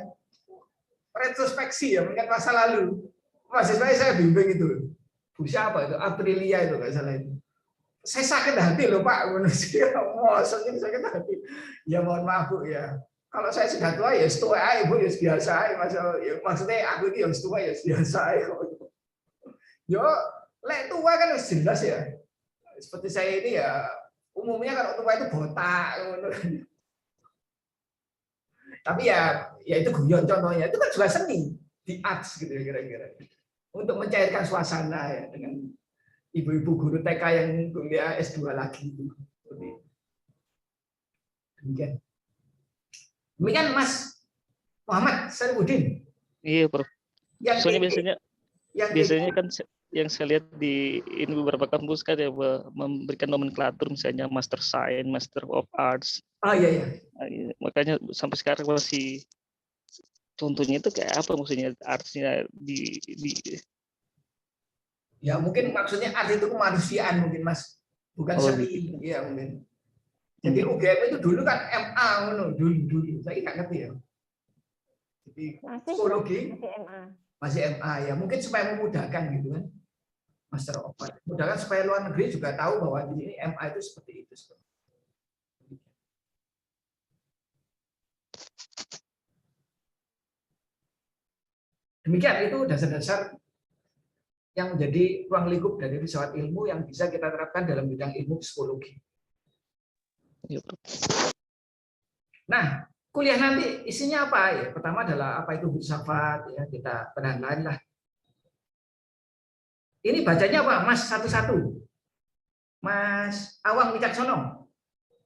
retrospeksi ya, mengingat masa lalu. Mahasiswa saya bimbing itu. Bu siapa itu? Aprilia itu nggak salah itu. Saya sakit hati loh Pak, maksudnya sakit hati. Ya mohon maaf Bu ya. Kalau saya sudah tua ya setua aja Bu, ya biasa aja. Maksudnya aku ini yang setua ya biasa aja. Yo, lek tua kan jelas ya. Seperti saya ini ya, umumnya kalau tua itu botak. Tapi ya itu guyon contohnya. Itu kan juga seni di arts gitu kira-kira. Untuk mencairkan suasana ya dengan ibu-ibu guru TK yang kuliah S2 lagi itu. Demikian Mas Muhammad Sarifudin. Iya, Prof. Soalnya biasanya kan yang saya lihat di ini beberapa kampus kan ya memberikan nomenklatur misalnya Master Science, Master of Arts. Oh iya. Makanya sampai sekarang masih contohnya itu kayak apa maksudnya artsnya di ya mungkin maksudnya art itu kemanusiaan mungkin Mas, bukan seni. Iya mungkin. Jadi UGM itu dulu kan MA dulu. Saya nggak ngerti ya. Jadi psikologi masih MA ya, mungkin supaya memudahkan gitu kan. Master of Art. Mudahkan supaya luar negeri juga tahu bahwa di sini MA itu seperti itu. Demikian itu dasar-dasar yang menjadi ruang lingkup dari filsafat ilmu yang bisa kita terapkan dalam bidang ilmu psikologi. Nah, kuliah nanti isinya apa ya? Pertama adalah apa itu filsafat ya, kita penanaman lah. Ini bacanya apa, Mas? Satu-satu. Mas Awang Wicaksono.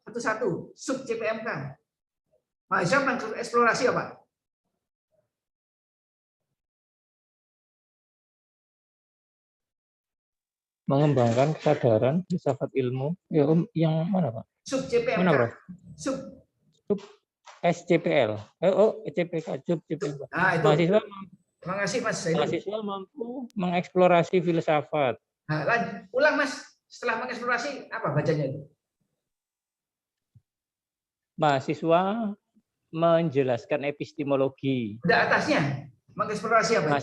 Satu-satu. Sub CPMK. Mahasiswa mengeksplorasi apa? Mengembangkan kesadaran filsafat ilmu. Ya, yang mana, Pak? Sub CPMK. Mana, Prof? Sub SCPL. CPK, sub CPL. Nah, itu. Mahasiswa Terima kasih, Mas. Mahasiswa mampu mengeksplorasi filsafat. Nah, ulang, Mas. Setelah mengeksplorasi apa bacanya itu? Mahasiswa menjelaskan epistemologi. Udah atasnya. Mengeksplorasi apa?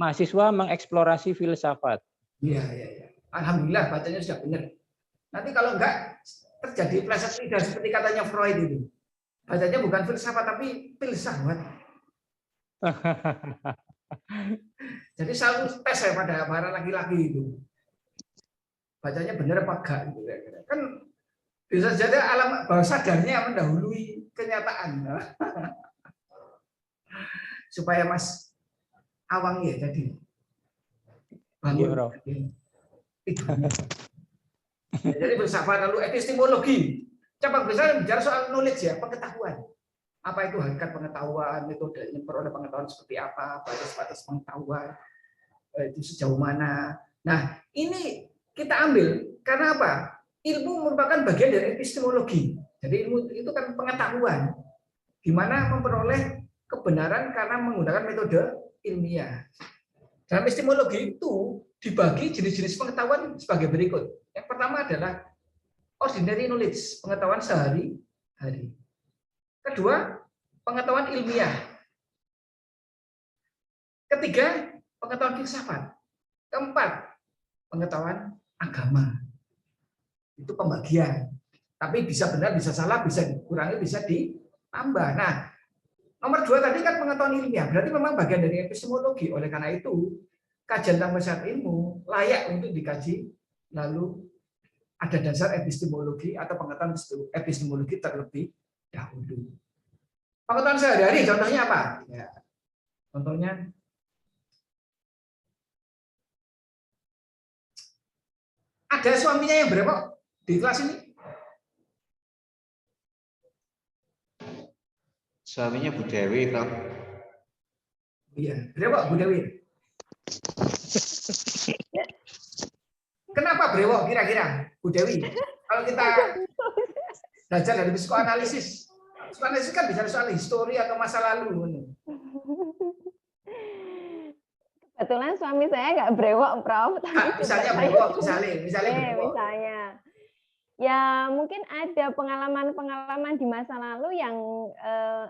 Mahasiswa mengeksplorasi filsafat. Iya. Alhamdulillah bacanya sudah benar. Nanti kalau enggak terjadi pleset lidah seperti katanya Freud itu. Bacanya bukan filsafat tapi filsafat. Jadi selalu tes ya pada para laki-laki itu. Bacanya benar apa enggak gitu kira-kira. Kan bisa jadi alam bawah sadarnya mendahului kenyataan. Supaya Mas Awang ya tadi. Jadi filsafat lalu epistemologi. Cabang besar bicara soal knowledge ya, pengetahuan. Apa itu hakikat pengetahuan, metode memperoleh pengetahuan seperti apa, batas-batas pengetahuan, itu sejauh mana. Nah, ini kita ambil karena apa? Ilmu merupakan bagian dari epistemologi. Jadi ilmu itu kan pengetahuan, di mana memperoleh kebenaran karena menggunakan metode ilmiah. Dalam epistemologi itu dibagi jenis-jenis pengetahuan sebagai berikut. Yang pertama adalah ordinary knowledge, pengetahuan sehari-hari. Kedua, pengetahuan ilmiah. Ketiga, pengetahuan filsafat. Keempat, pengetahuan agama. Itu pembagian. Tapi bisa benar, bisa salah, bisa dikurangi, bisa ditambah. Nah, nomor 2 tadi kan pengetahuan ilmiah. Berarti memang bagian dari epistemologi. Oleh karena itu, kajian tentang filsafat ilmu layak untuk dikaji. Lalu ada dasar epistemologi atau pengetahuan epistemologi terlebih dahulu. Pengetahuan sehari-hari contohnya apa? Ya, contohnya ada suaminya yang berapa di kelas ini? Suaminya Bu Dewi, Prof. Iya, brewok Bu Dewi. Kenapa brewok kira-kira Bu Dewi? Kalau kita belajar dari psikoanalisis, psikoanalisis kan bicara soal histori atau masa lalu. Kebetulan suami saya nggak brewok, Prof. Misalnya brewok, misalnya brewok. Misalnya. Ya mungkin ada pengalaman-pengalaman di masa lalu yang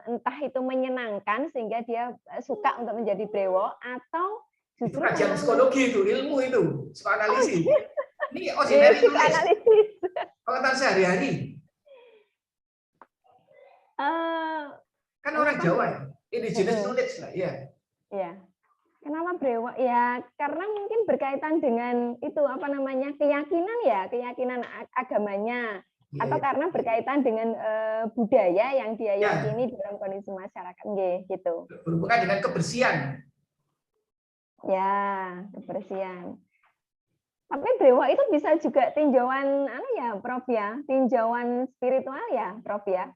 entah itu menyenangkan sehingga dia suka untuk menjadi brewok, atau justru kajian psikologi itu, ilmu itu, psikoanalisis. Ini ordinary psikoanalisis. Pengetahuan sehari-hari. Kan orang Jawa ya, indigenous knowledge lah, ya. Iya. Kenapa brewok? Ya karena mungkin berkaitan dengan itu apa namanya keyakinan ya, keyakinan agamanya, atau karena berkaitan dengan budaya yang dia yakini dalam kondisi masyarakat, gitu. Berhubungan dengan kebersihan. Ya, kebersihan. Tapi brewok itu bisa juga tinjauan ya, Prof ya, tinjauan spiritual ya, Prof ya.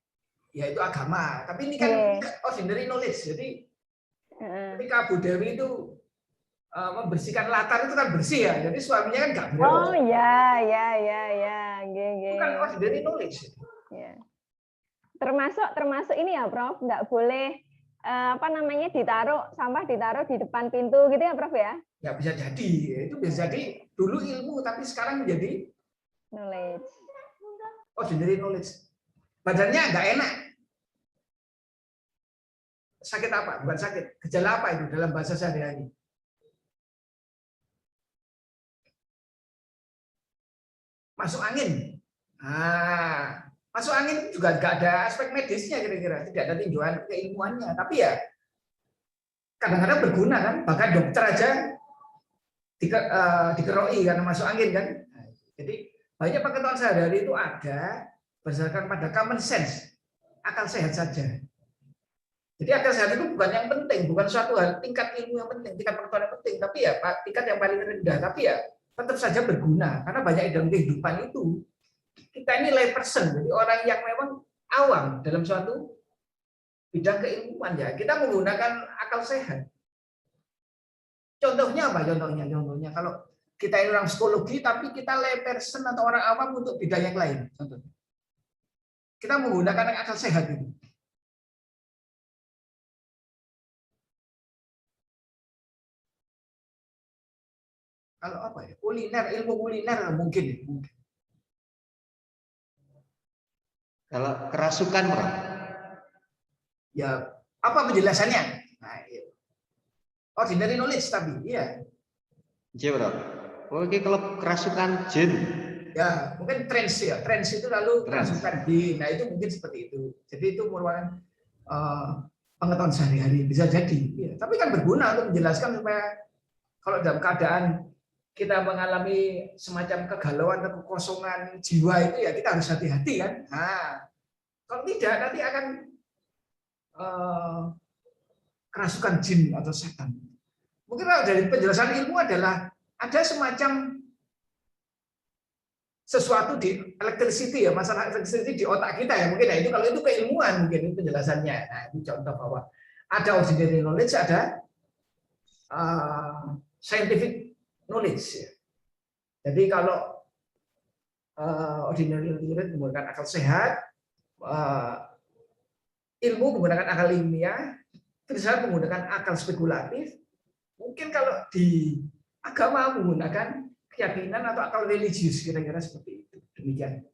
Ya itu agama, tapi ini kan ordinary knowledge, jadi ketika Bu Dewi itu membersihkan latar itu kan bersih ya, jadi suaminya kan nggak brewok. Oh ya. Itu kan ordinary knowledge. Ya. Termasuk ini ya, Prof, nggak boleh sampah ditaruh di depan pintu gitu ya, Prof ya? Ya bisa jadi, itu bisa jadi dulu ilmu tapi sekarang menjadi knowledge. Ordinary knowledge. Badannya nggak enak. Sakit apa? Bukan sakit. Gejala apa itu dalam bahasa sehari-hari? Masuk angin. Masuk angin juga nggak ada aspek medisnya kira-kira, tidak ada tinjauan keilmuannya. Tapi ya kadang-kadang berguna kan. Bahkan dokter aja dikeroi karena masuk angin kan. Jadi banyak pengetahuan sehari-hari itu ada berdasarkan pada common sense, akal sehat saja. Jadi akal sehat itu bukan yang penting, bukan suatu hal tingkat ilmu yang penting, tingkat pengetahuan yang penting, tapi ya tingkat yang paling rendah, tapi ya tetap saja berguna karena banyak dalam kehidupan itu kita ini lay person, jadi orang yang memang awam dalam suatu bidang keilmuan ya kita menggunakan akal sehat. Contohnya apa? Contohnya kalau kita ini orang psikologi tapi kita lay person atau orang awam untuk bidang yang lain, contohnya kita menggunakan akal sehat itu. Kalau apa ya? Kuliner, ilmu kuliner mungkin. Kalau kerasukan, Bro? Ya, apa penjelasannya? Nah, ordinary knowledge tapi, iya. Iya, Bro. Oke, kalau kerasukan jin. Ya, mungkin trans ya. Trans itu lalu kerasukan jin. Nah, itu mungkin seperti itu. Jadi itu merupakan pengetahuan sehari-hari bisa jadi. Ya, tapi kan berguna untuk menjelaskan supaya kalau dalam keadaan kita mengalami semacam kegalauan atau kekosongan jiwa itu ya kita harus hati-hati kan. Nah, kalau tidak nanti akan kerasukan jin atau setan. Mungkin kalau dari penjelasan ilmu adalah ada semacam sesuatu di electricity ya, masalah electricity di otak kita ya mungkin. Nah, itu kalau itu keilmuan mungkin penjelasannya. Nah, itu contoh bahwa ada ordinary knowledge, ada scientific knowledge. Jadi kalau ordinary knowledge menggunakan akal sehat, ilmu menggunakan akal ilmiah, filsafat menggunakan akal spekulatif. Mungkin kalau di agama menggunakan keyakinan atau akal religius, kira-kira seperti itu. Demikian.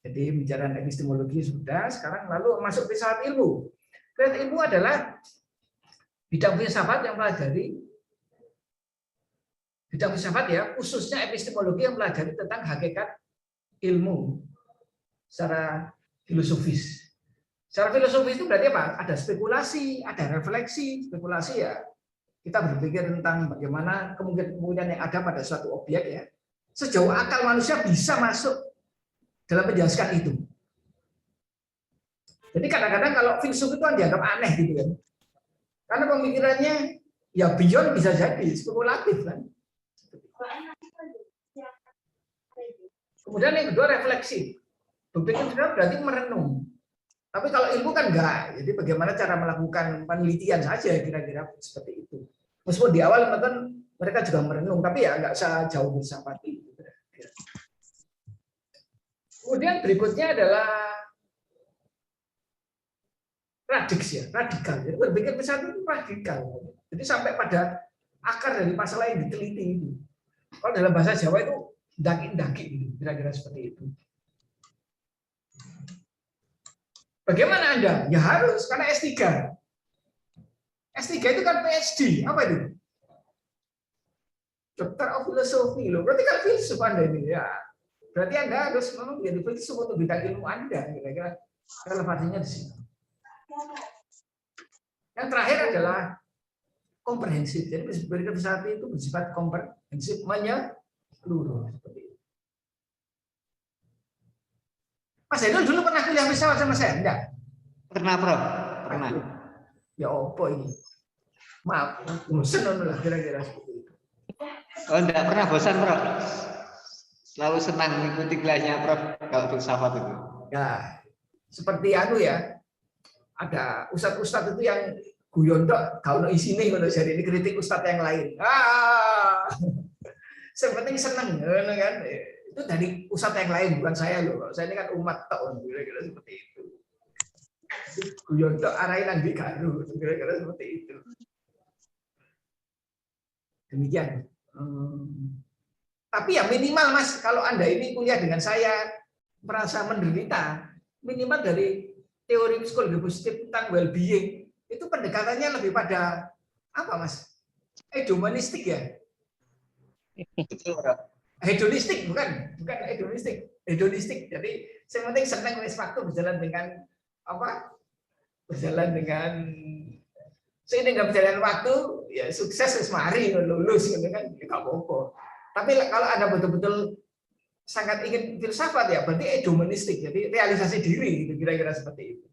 Jadi bicara epistemologi sudah, sekarang lalu masuk filsafat ilmu. Filsafat ilmu adalah bidang filsafat yang mempelajari bidang filsafat ya, khususnya epistemologi yang mempelajari tentang hakikat ilmu secara filosofis. Secara filosofis itu berarti apa? Ada spekulasi, ada refleksi. Spekulasi ya kita berpikir tentang bagaimana kemungkinan yang ada pada suatu objek ya. Sejauh akal manusia bisa masuk dalam menjelaskan itu. Jadi kadang-kadang kalau filsuf itu kan dianggap aneh gitu kan. Karena pemikirannya ya beyond bisa jadi spekulatif kan. Kemudian yang kedua refleksi. Berpikir berarti merenung. Tapi kalau ilmu kan enggak. Jadi bagaimana cara melakukan penelitian saja kira-kira seperti itu. Meskipun di awal teman-teman mereka juga merenung, tapi ya enggak jauh filsafat itu. Kemudian berikutnya adalah radikal. Jadi berpikir filsafat itu radikal. Jadi sampai pada akar dari masalah yang diteliti itu. Kalau dalam bahasa Jawa itu daki-daki, kira-kira seperti itu. Bagaimana Anda? Ya harus, karena S3. S3 itu kan PhD. Apa itu? Doctor of Philosophy. Loh. Berarti kan filsuf Anda ini. Ya. Berarti Anda harus memang menjadi filsuf untuk bidang ilmu Anda. Kira-kira relevansinya di sini. Yang terakhir adalah komprehensif. Jadi berpikir filsafat itu bersifat komprehensif, menyeluruh. Seperti itu. Mas Zainul dulu pernah kuliah filsafat sama saya? Enggak? Pernah, Prof. Pernah. Ya opo ini? Maaf, bosan lah kira-kira seperti itu. Oh, enggak pernah bosan, Prof. Selalu senang mengikuti kelasnya, Prof. Kalau filsafat itu. Ya, seperti ya. Ada ustadz-ustadz itu yang guyon tok, kalau isine ngono jadi ini kritik ustadz yang lain. Seperti senang kan. Itu dari ustadz yang lain, bukan saya loh. Saya ini kan umat tok, kira-kira seperti itu. Guyon tok arahin nang garu, kira-kira seperti itu. Demikian. Tapi ya minimal Mas, kalau Anda ini kuliah dengan saya merasa menderita, minimal dari teori psikologi positif tentang well-being itu pendekatannya lebih pada apa Mas? Hedonistik ya? Hedonistik bukan hedonistik. Jadi yang penting senang wis waktu berjalan dengan apa? Berjalan dengan seiring berjalan waktu ya sukses wis mari lulus gitu kan ya enggak apa-apa. Tapi kalau Anda betul-betul sangat ingin filsafat ya berarti hedonistik. Jadi realisasi diri gitu kira-kira seperti itu.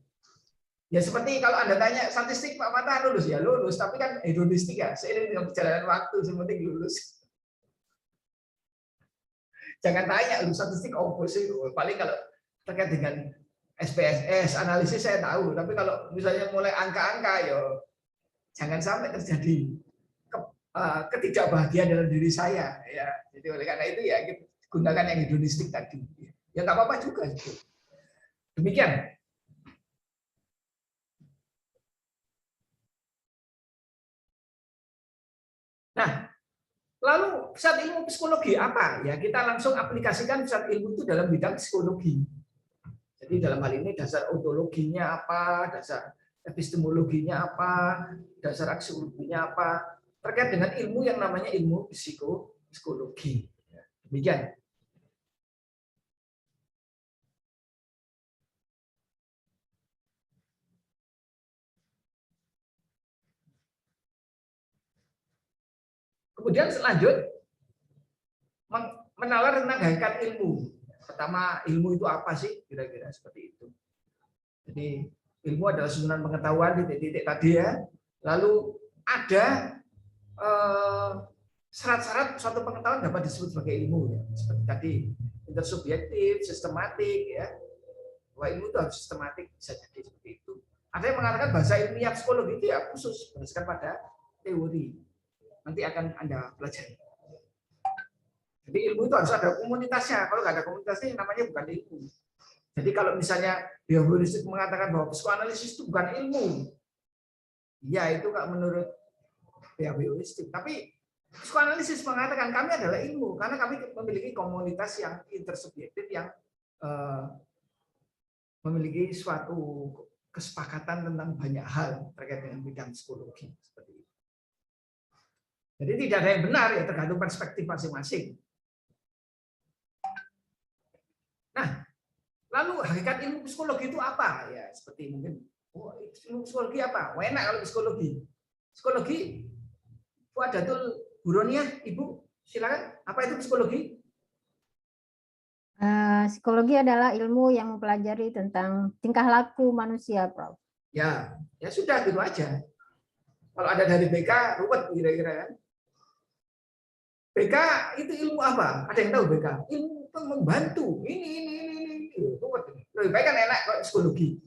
Ya seperti kalau Anda tanya statistik Pak Mata lulus ya lulus, tapi kan hedonistik ya seiring dengan perjalanan waktu yang penting lulus. Jangan tanya lu statistik apa sih, paling kalau terkait dengan SPSS analisis saya tahu, tapi kalau misalnya mulai angka-angka ya jangan sampai terjadi ketidakbahagiaan dalam diri saya ya. Jadi oleh karena itu ya kita gunakan yang hedonistik tadi. Ya nggak apa-apa juga itu. Demikian. Nah, lalu pusat ilmu psikologi apa? Ya kita langsung aplikasikan pusat ilmu itu dalam bidang psikologi. Jadi dalam hal ini dasar ontologinya apa, dasar epistemologinya apa, dasar aksiologinya apa, terkait dengan ilmu yang namanya ilmu psikologi. Demikian. Kemudian selanjut menalar tentang hakikat ilmu. Pertama, ilmu itu apa sih? Kira-kira seperti itu. Jadi ilmu adalah susunan pengetahuan titik-titik tadi ya. Lalu ada syarat-syarat suatu pengetahuan dapat disebut sebagai ilmu ya. Seperti tadi intersubjektif, sistematik ya. Bahwa ilmu itu harus sistematik bisa jadi seperti itu. Ada yang mengatakan bahasa ilmiah psikologi itu ya khusus berdasarkan pada teori. Nanti akan Anda pelajari. Jadi ilmu itu harus ada komunitasnya. Kalau nggak ada komunitasnya, namanya bukan ilmu. Jadi kalau misalnya behavioristik mengatakan bahwa psikoanalisis itu bukan ilmu, ya itu nggak menurut behavioristik. Tapi psikoanalisis mengatakan kami adalah ilmu karena kami memiliki komunitas yang intersubjektif yang memiliki suatu kesepakatan tentang banyak hal terkait dengan bidang psikologi. Seperti itu. Jadi tidak ada yang benar, ya tergantung perspektif masing-masing. Nah, lalu hakikat ilmu psikologi itu apa? Ya, seperti mungkin ilmu psikologi apa? Wah, enak kalau psikologi. Psikologi, Fuadatul Buroniah, Ibu, silakan. Apa itu psikologi? Psikologi adalah ilmu yang mempelajari tentang tingkah laku manusia, Prof. Ya sudah gitu aja. Kalau ada dari BK, ruwet kira-kira kan. BK itu ilmu apa? Ada yang tahu BK? Ilmu membantu. Ini. Ruwet. Lebih baik kan enak kok psikologi.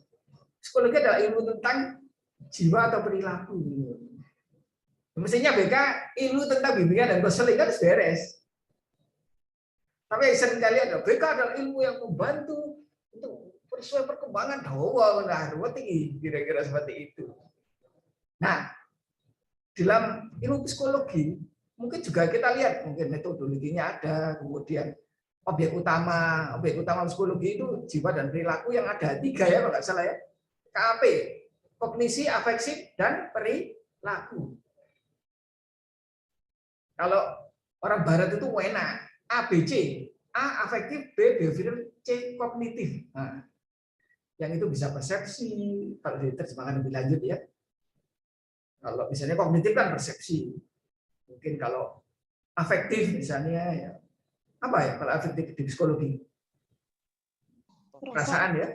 psikologi adalah ilmu tentang jiwa atau perilaku. Mestinya BK ilmu tentang bimbingan dan konseling kan beres. Tapi seringkali ada BK adalah ilmu yang membantu untuk sesuai perkembangan dakwah, tinggi, kira-kira seperti itu. Nah, dalam ilmu psikologi mungkin juga kita lihat mungkin metodologinya ada, kemudian objek utama psikologi itu jiwa dan perilaku yang ada 3 ya kalau nggak salah ya. KAP, kognisi, afektif, dan perilaku. Kalau orang Barat itu enak, ABC, A afektif, B behavioral, C kognitif. Nah, yang itu bisa persepsi, kalau diterjemahkan lebih lanjut ya. Kalau misalnya kognitif kan persepsi. Mungkin kalau afektif misalnya ya. Apa ya kalau afektif di psikologi? Perasaan ya.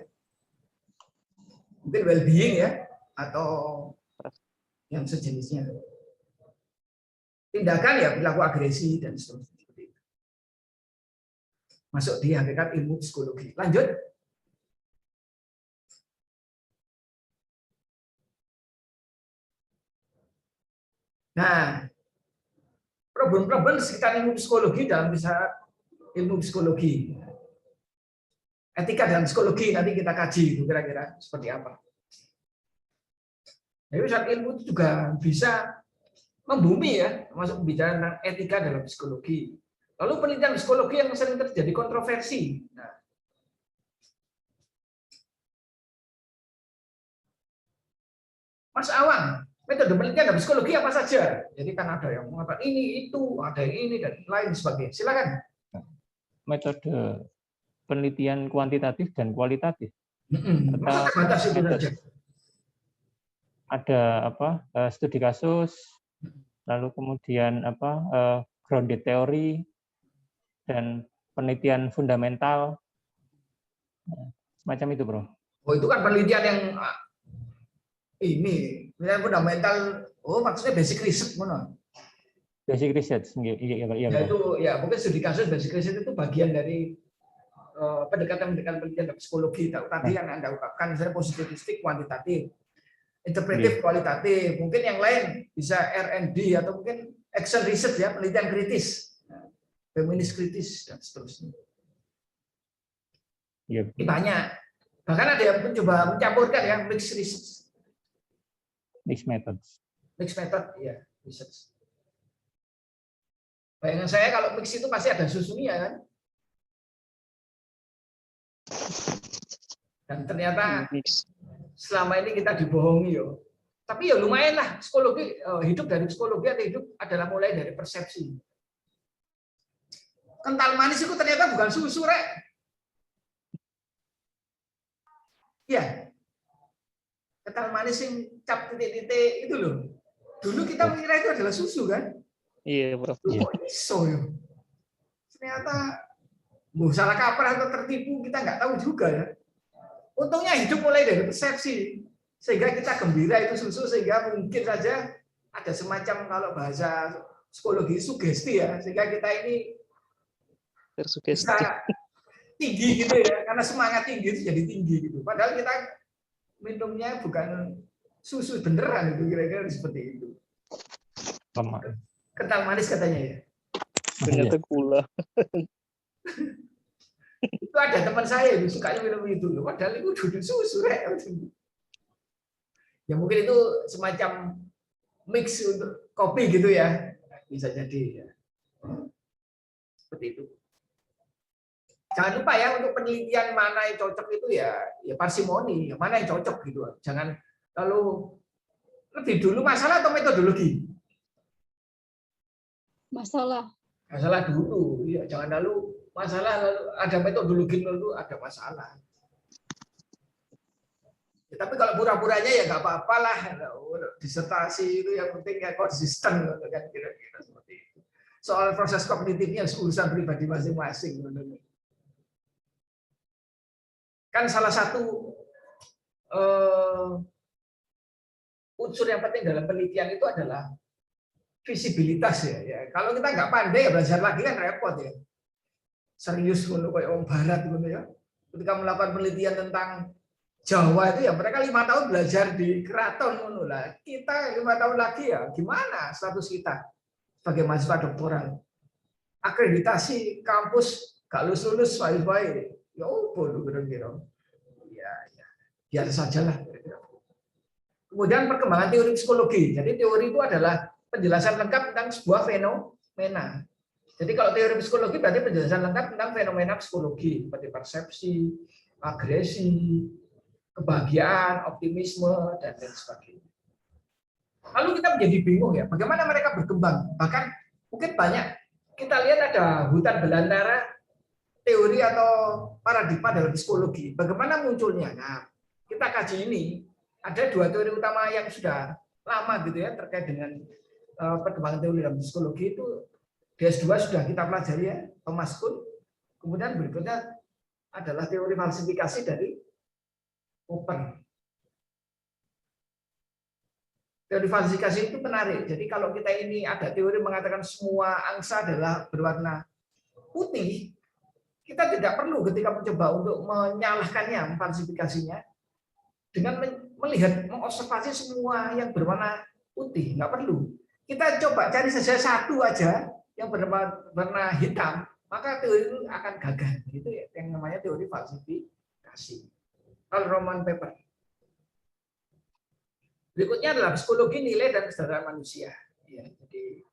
Mungkin well-being ya atau yang sejenisnya. Tindakan ya perilaku agresi dan seterusnya seperti itu. Masuk di hakikat ilmu psikologi. Lanjut. Nah, problem-problem sekitar ilmu psikologi dalam ilmu psikologi. Etika dalam psikologi nanti kita kaji itu kira-kira seperti apa. Jadi ilmu itu juga bisa membumi ya, termasuk pembicaraan tentang etika dalam psikologi. Lalu penelitian psikologi yang sering terjadi kontroversi. Nah, Mas Awang, metode penelitian dalam psikologi apa saja? Jadi kan ada yang mengatakan ini, itu, ada yang ini, dan lain sebagainya. Silakan. Metode penelitian kuantitatif dan kualitatif. Ada studi kasus, lalu kemudian grounded theory, dan penelitian fundamental, semacam itu, Bro. Oh, itu kan penelitian yang ini penelitian fundamental. Oh, maksudnya basic research, mana? Basic research, iya. Ya, itu ya mungkin studi kasus basic research itu bagian dari pendekatan penelitian psikologi. Tadi yang Anda ungkapkan, misalnya positivistik, kuantitatif, interpretif, kualitatif. Mungkin yang lain bisa R&D atau mungkin action research ya, penelitian kritis, feminis kritis dan seterusnya. Iya. Banyak. Bahkan ada yang mencoba mencampurkan ya, mixed research. Mixed methods. Mixed method, ya, research. Bayangan saya kalau mix itu pasti ada susunya kan. Dan ternyata selama ini kita dibohongi yo. Tapi ya lumayan lah, psikologi, hidup dari psikologi atau hidup adalah mulai dari persepsi. Kental manis itu ternyata bukan susu, Rek. Ya. Kental manis yang cap titik-titik itu loh. Dulu kita mengira itu adalah susu kan? Iya, Prof. Kok iso ya? Ternyata salah kaprah atau tertipu kita nggak tahu juga ya. Untungnya hidup mulai dari persepsi. Sehingga kita gembira itu susu, sehingga mungkin saja ada semacam kalau bahasa psikologi sugesti ya. Sehingga kita ini bisa tinggi gitu ya. Karena semangat tinggi itu jadi tinggi gitu. Padahal kita minumnya bukan susu beneran itu, kira-kira seperti itu. Kental manis katanya ya. Ternyata gula. Itu ada teman saya yang sukanya minum itu loh. Padahal itu duduk susu, Rek. Ya mungkin itu semacam mix untuk kopi gitu ya. Bisa jadi ya. Seperti itu. Jangan lupa ya, untuk penelitian mana yang cocok itu ya parsimoni, mana yang cocok gitu. Jangan lalu lebih dulu masalah atau metodologi? Masalah. Masalah dulu, ya jangan lalu masalah lalu ada metodologi lalu ada masalah. Ya, tapi kalau pura-puranya ya nggak apa-apa lah. Disertasi itu yang penting ya konsisten kan, kira-kira seperti itu. Soal proses kognitifnya urusan pribadi masing-masing. Kan salah satu unsur yang penting dalam penelitian itu adalah visibilitas ya. Kalau kita nggak pandai ya belajar lagi kan repot ya. Serius kalau kayak orang barat gitu ya. Ketika melakukan penelitian tentang Jawa itu ya mereka 5 tahun belajar di keraton ngono lah. Kita 5 tahun lagi ya gimana status kita sebagai mahasiswa doktoral? Akreditasi kampus gak lulus baik-baik. Ya bodoh kira-kira. Ya, biasa sajalah. Kemudian perkembangan teori psikologi. Jadi teori itu adalah penjelasan lengkap tentang sebuah fenomena. Jadi kalau teori psikologi berarti penjelasan lengkap tentang fenomena psikologi seperti persepsi, agresi, kebahagiaan, optimisme, dan lain sebagainya. Lalu kita menjadi bingung ya, bagaimana mereka berkembang. Bahkan mungkin banyak kita lihat ada hutan belantara teori atau paradigma dalam psikologi. Bagaimana munculnya? Nah, kita kaji ini. Ada 2 teori utama yang sudah lama gitu ya terkait dengan perkembangan teori dalam psikologi itu. DS2 sudah kita pelajari ya, Thomas Kuhn. Kemudian berikutnya adalah teori falsifikasi dari Popper. Teori falsifikasi itu menarik. Jadi kalau kita ini ada teori mengatakan semua angsa adalah berwarna putih, kita tidak perlu ketika mencoba untuk menyalahkannya, memfalsifikasinya, dengan melihat, mengobservasi semua yang berwarna putih. Nggak perlu. Kita coba cari saja satu aja yang berwarna hitam, maka teori itu akan gagal. Itu yang namanya teori falsifikasi. Karl Roman Popper. Berikutnya adalah psikologi nilai dan kesadaran manusia. Ya, jadi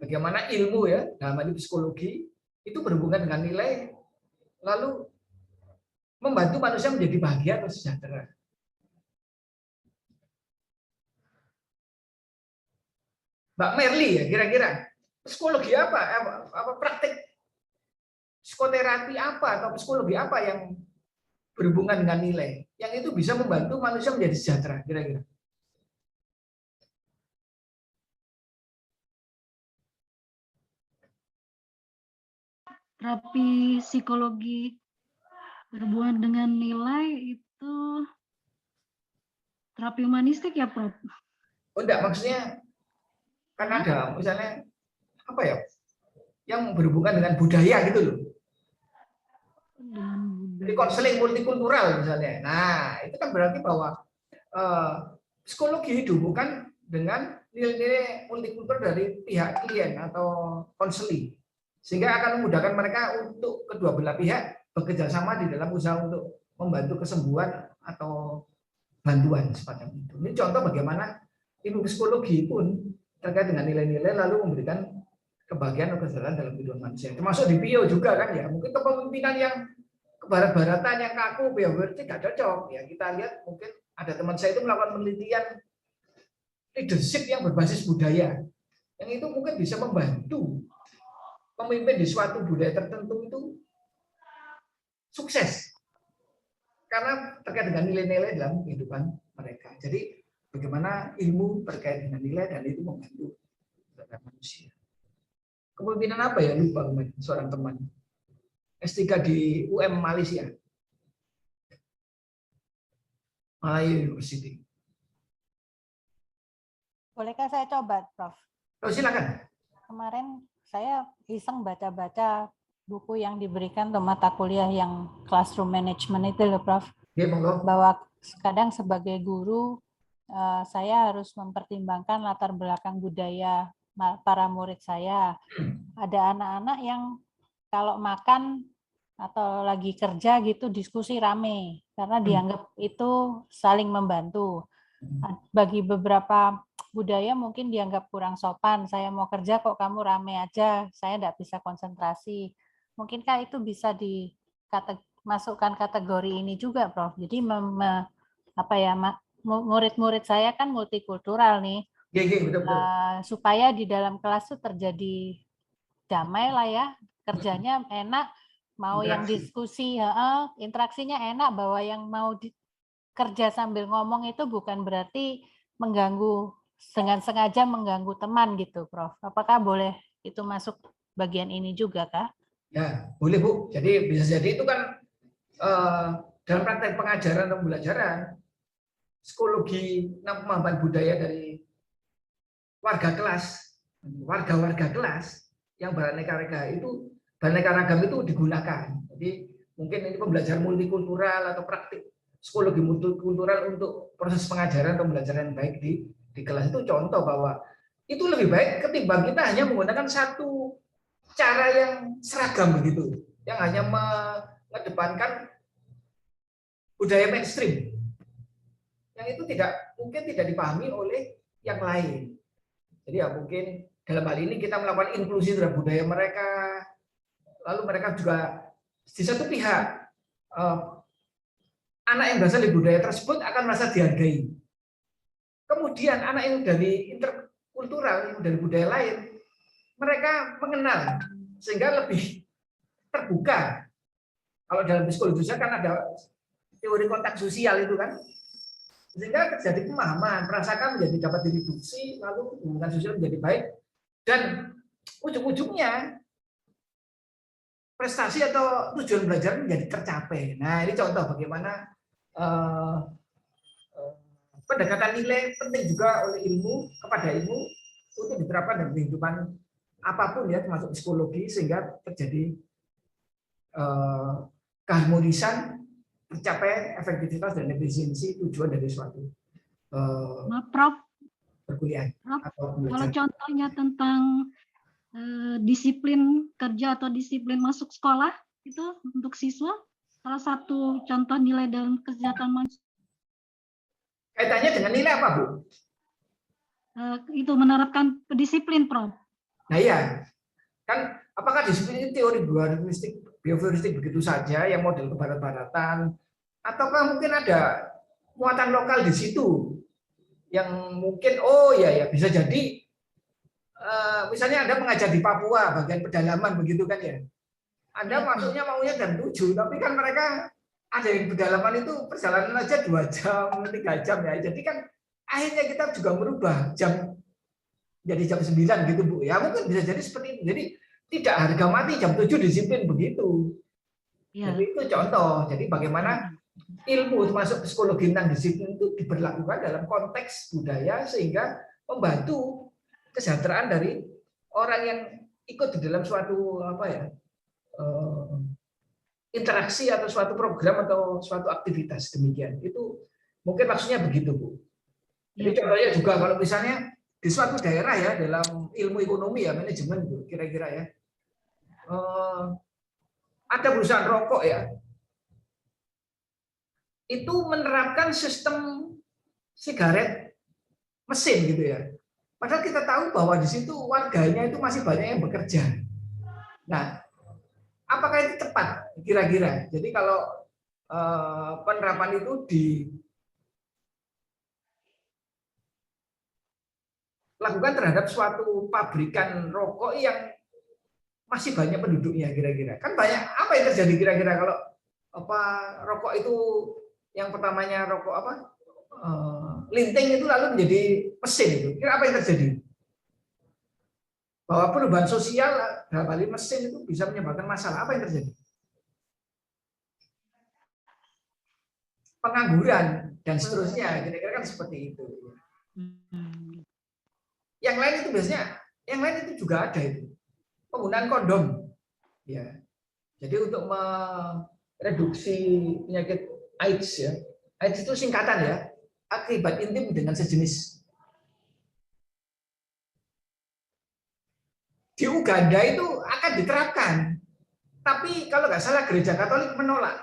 bagaimana ilmu ya dalam hal ini psikologi itu berhubungan dengan nilai, lalu membantu manusia menjadi bahagia atau sejahtera. Mbak Merli ya kira-kira psikologi apa praktik psikoterapi apa atau psikologi apa yang berhubungan dengan nilai yang itu bisa membantu manusia menjadi sejahtera kira-kira? Terapi psikologi berhubungan dengan nilai itu terapi humanistik ya, Prof? Oh enggak, maksudnya kan ada misalnya apa ya yang berhubungan dengan budaya gitu loh. Jadi konseling multikultural misalnya. Nah, itu kan berarti bahwa psikologi dihubungkan dengan nilai-nilai multikultural dari pihak klien atau konseling. Sehingga akan memudahkan mereka untuk kedua belah pihak bekerja sama di dalam usaha untuk membantu kesembuhan atau bantuan semacam itu. Ini contoh bagaimana ilmu psikologi pun terkait dengan nilai-nilai lalu memberikan kebahagiaan atau kesejahteraan dalam kehidupan manusia. Termasuk di Pio juga kan ya. Mungkin kepemimpinan yang kebarat-baratan yang kaku, Pio berarti tidak cocok. Ya kita lihat mungkin ada teman saya itu melakukan penelitian leadership yang berbasis budaya. Yang itu mungkin bisa membantu pemimpin di suatu budaya tertentu itu sukses. Karena terkait dengan nilai-nilai dalam kehidupan mereka. Jadi bagaimana ilmu terkait dengan nilai dan itu membantu manusia. Kepemimpinan apa ya lupa seorang teman S3 di UM Malaysia, Malaya University. Bolehkah saya coba, Prof? Oh, silakan. Kemarin saya iseng baca-baca buku yang diberikan untuk mata kuliah yang classroom management itu loh, Prof. Ya, monggo. Bahwa kadang sebagai guru saya harus mempertimbangkan latar belakang budaya para murid saya. Ada anak-anak yang kalau makan atau lagi kerja gitu diskusi rame karena dianggap itu saling membantu. Bagi beberapa budaya mungkin dianggap kurang sopan. Saya mau kerja kok kamu rame aja, saya tidak bisa konsentrasi. Mungkinkah itu bisa dimasukkan kategori ini juga, Prof? Jadi murid-murid saya kan multikultural nih. Betul. Supaya di dalam kelas itu terjadi damai lah ya, kerjanya enak, mau yang diskusi, interaksinya enak, bahwa yang mau kerja sambil ngomong itu bukan berarti mengganggu, dengan sengaja mengganggu teman gitu, Prof. Apakah boleh itu masuk bagian ini juga, kah? Ya, boleh Bu. Jadi bisa jadi itu kan dalam praktek pengajaran dan pembelajaran, psikologi pemahaman budaya dari warga kelas yang beraneka ragam itu digunakan. Jadi mungkin ini pembelajaran multikultural atau praktik psikologi multikultural untuk proses pengajaran atau pembelajaran yang baik di kelas itu contoh bahwa itu lebih baik ketimbang kita hanya menggunakan satu cara yang seragam begitu, yang hanya mengedepankan budaya mainstream yang itu mungkin tidak dipahami oleh yang lain. Jadi ya mungkin dalam hal ini kita melakukan inklusi terhadap budaya mereka, lalu mereka juga di satu pihak anak yang berasal dari budaya tersebut akan merasa dihargai. Kemudian anak yang dari interkultural, yang dari budaya lain, mereka mengenal sehingga lebih terbuka. Kalau dalam psikologi sosial kan ada teori kontak sosial itu kan, sehingga terjadi pemahaman, perasaan menjadi dapat direduksi, lalu hubungan sosial menjadi baik, dan ujung-ujungnya prestasi atau tujuan belajar menjadi tercapai. Nah, ini contoh bagaimana pendekatan nilai penting juga oleh ilmu kepada ilmu untuk diterapkan dalam kehidupan apapun ya, termasuk psikologi, sehingga terjadi keharmonisan, tercapai efektivitas dan efisiensi tujuan dari suatu Prof. perkuliahan. Kalau contohnya tentang disiplin kerja atau disiplin masuk sekolah itu untuk siswa, salah satu contoh nilai dalam kesejahteraan manusia. Kaitannya dengan nilai apa, Bu? Itu menerapkan disiplin, Prof. Nah iya, kan apakah disiplin ini teori biofuturistik begitu saja yang model kebarat-baratan, ataukah mungkin ada muatan lokal di situ yang mungkin ya bisa jadi misalnya Anda mengajar di Papua bagian pedalaman begitu kan ya, Anda masuknya maunya jam 7, tapi kan mereka ada yang pedalaman itu perjalanan aja 2 jam, 3 jam ya. Jadi kan akhirnya kita juga merubah jam jadi jam 9 gitu, Bu. Ya mungkin bisa jadi seperti itu. Jadi tidak harga mati jam 7 disiplin begitu. Ya. Jadi itu contoh. Jadi bagaimana ilmu termasuk psikologi tentang disiplin itu diberlakukan dalam konteks budaya sehingga membantu kesejahteraan dari orang yang ikut di dalam suatu interaksi atau suatu program atau suatu aktivitas demikian. Itu mungkin maksudnya begitu, Bu. Jadi contohnya juga kalau misalnya di suatu daerah ya dalam ilmu ekonomi ya manajemen Bu, kira-kira ya ada perusahaan rokok ya itu menerapkan sistem sigaret mesin gitu ya. Padahal kita tahu bahwa di situ warganya itu masih banyak yang bekerja. Nah, apakah itu tepat kira-kira? Jadi kalau penerapan itu dilakukan terhadap suatu pabrikan rokok yang masih banyak penduduknya kira-kira. Kan banyak apa yang terjadi kira-kira kalau rokok itu yang pertamanya rokok linting itu lalu menjadi mesin itu. Kira apa yang terjadi? Bahwa perubahan sosial dalam hal ini mesin itu bisa menyebabkan masalah. Apa yang terjadi? Pengangguran dan seterusnya. Kira-kira kan seperti itu. Yang lain itu biasanya, yang lain itu juga ada itu. Penggunaan kondom. Ya. Jadi untuk mereduksi penyakit AIDS ya. AIDS itu singkatan ya. Akibat intim dengan sejenis. Di Uganda itu akan diterapkan. Tapi kalau nggak salah gereja Katolik menolak.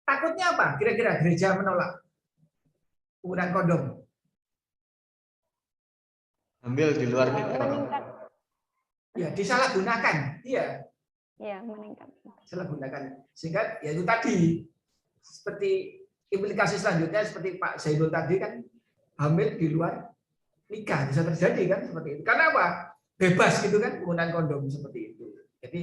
Takutnya apa? Kira-kira gereja menolak penggunaan kondom. Ambil di luar nikah. Ya, disalahgunakan. Iya. Ya, meningkat. Disalahgunakan. Sehingga ya itu tadi seperti implikasi selanjutnya seperti Pak Zainul tadi kan hamil di luar nikah bisa terjadi kan seperti itu. Karena apa? Bebas gitu kan penggunaan kondom seperti itu. Jadi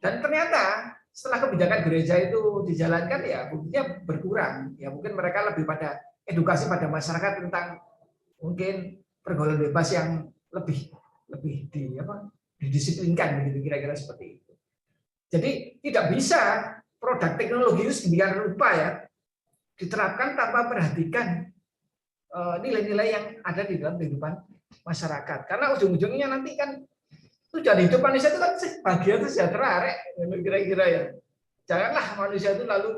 dan ternyata setelah kebijakan gereja itu dijalankan ya buktinya berkurang. Ya mungkin mereka lebih pada edukasi pada masyarakat tentang mungkin pergaulan bebas yang lebih didisiplinkan begitu kira-kira seperti itu. Jadi tidak bisa produk teknologi itu sedemikian rupa ya diterapkan tanpa perhatikan nilai-nilai yang ada di dalam kehidupan masyarakat. Karena ujung-ujungnya nanti kan Tujuan hidup manusia itu kan bahagia itu sejahtera, rek. Kira-kira ya. Janganlah manusia itu lalu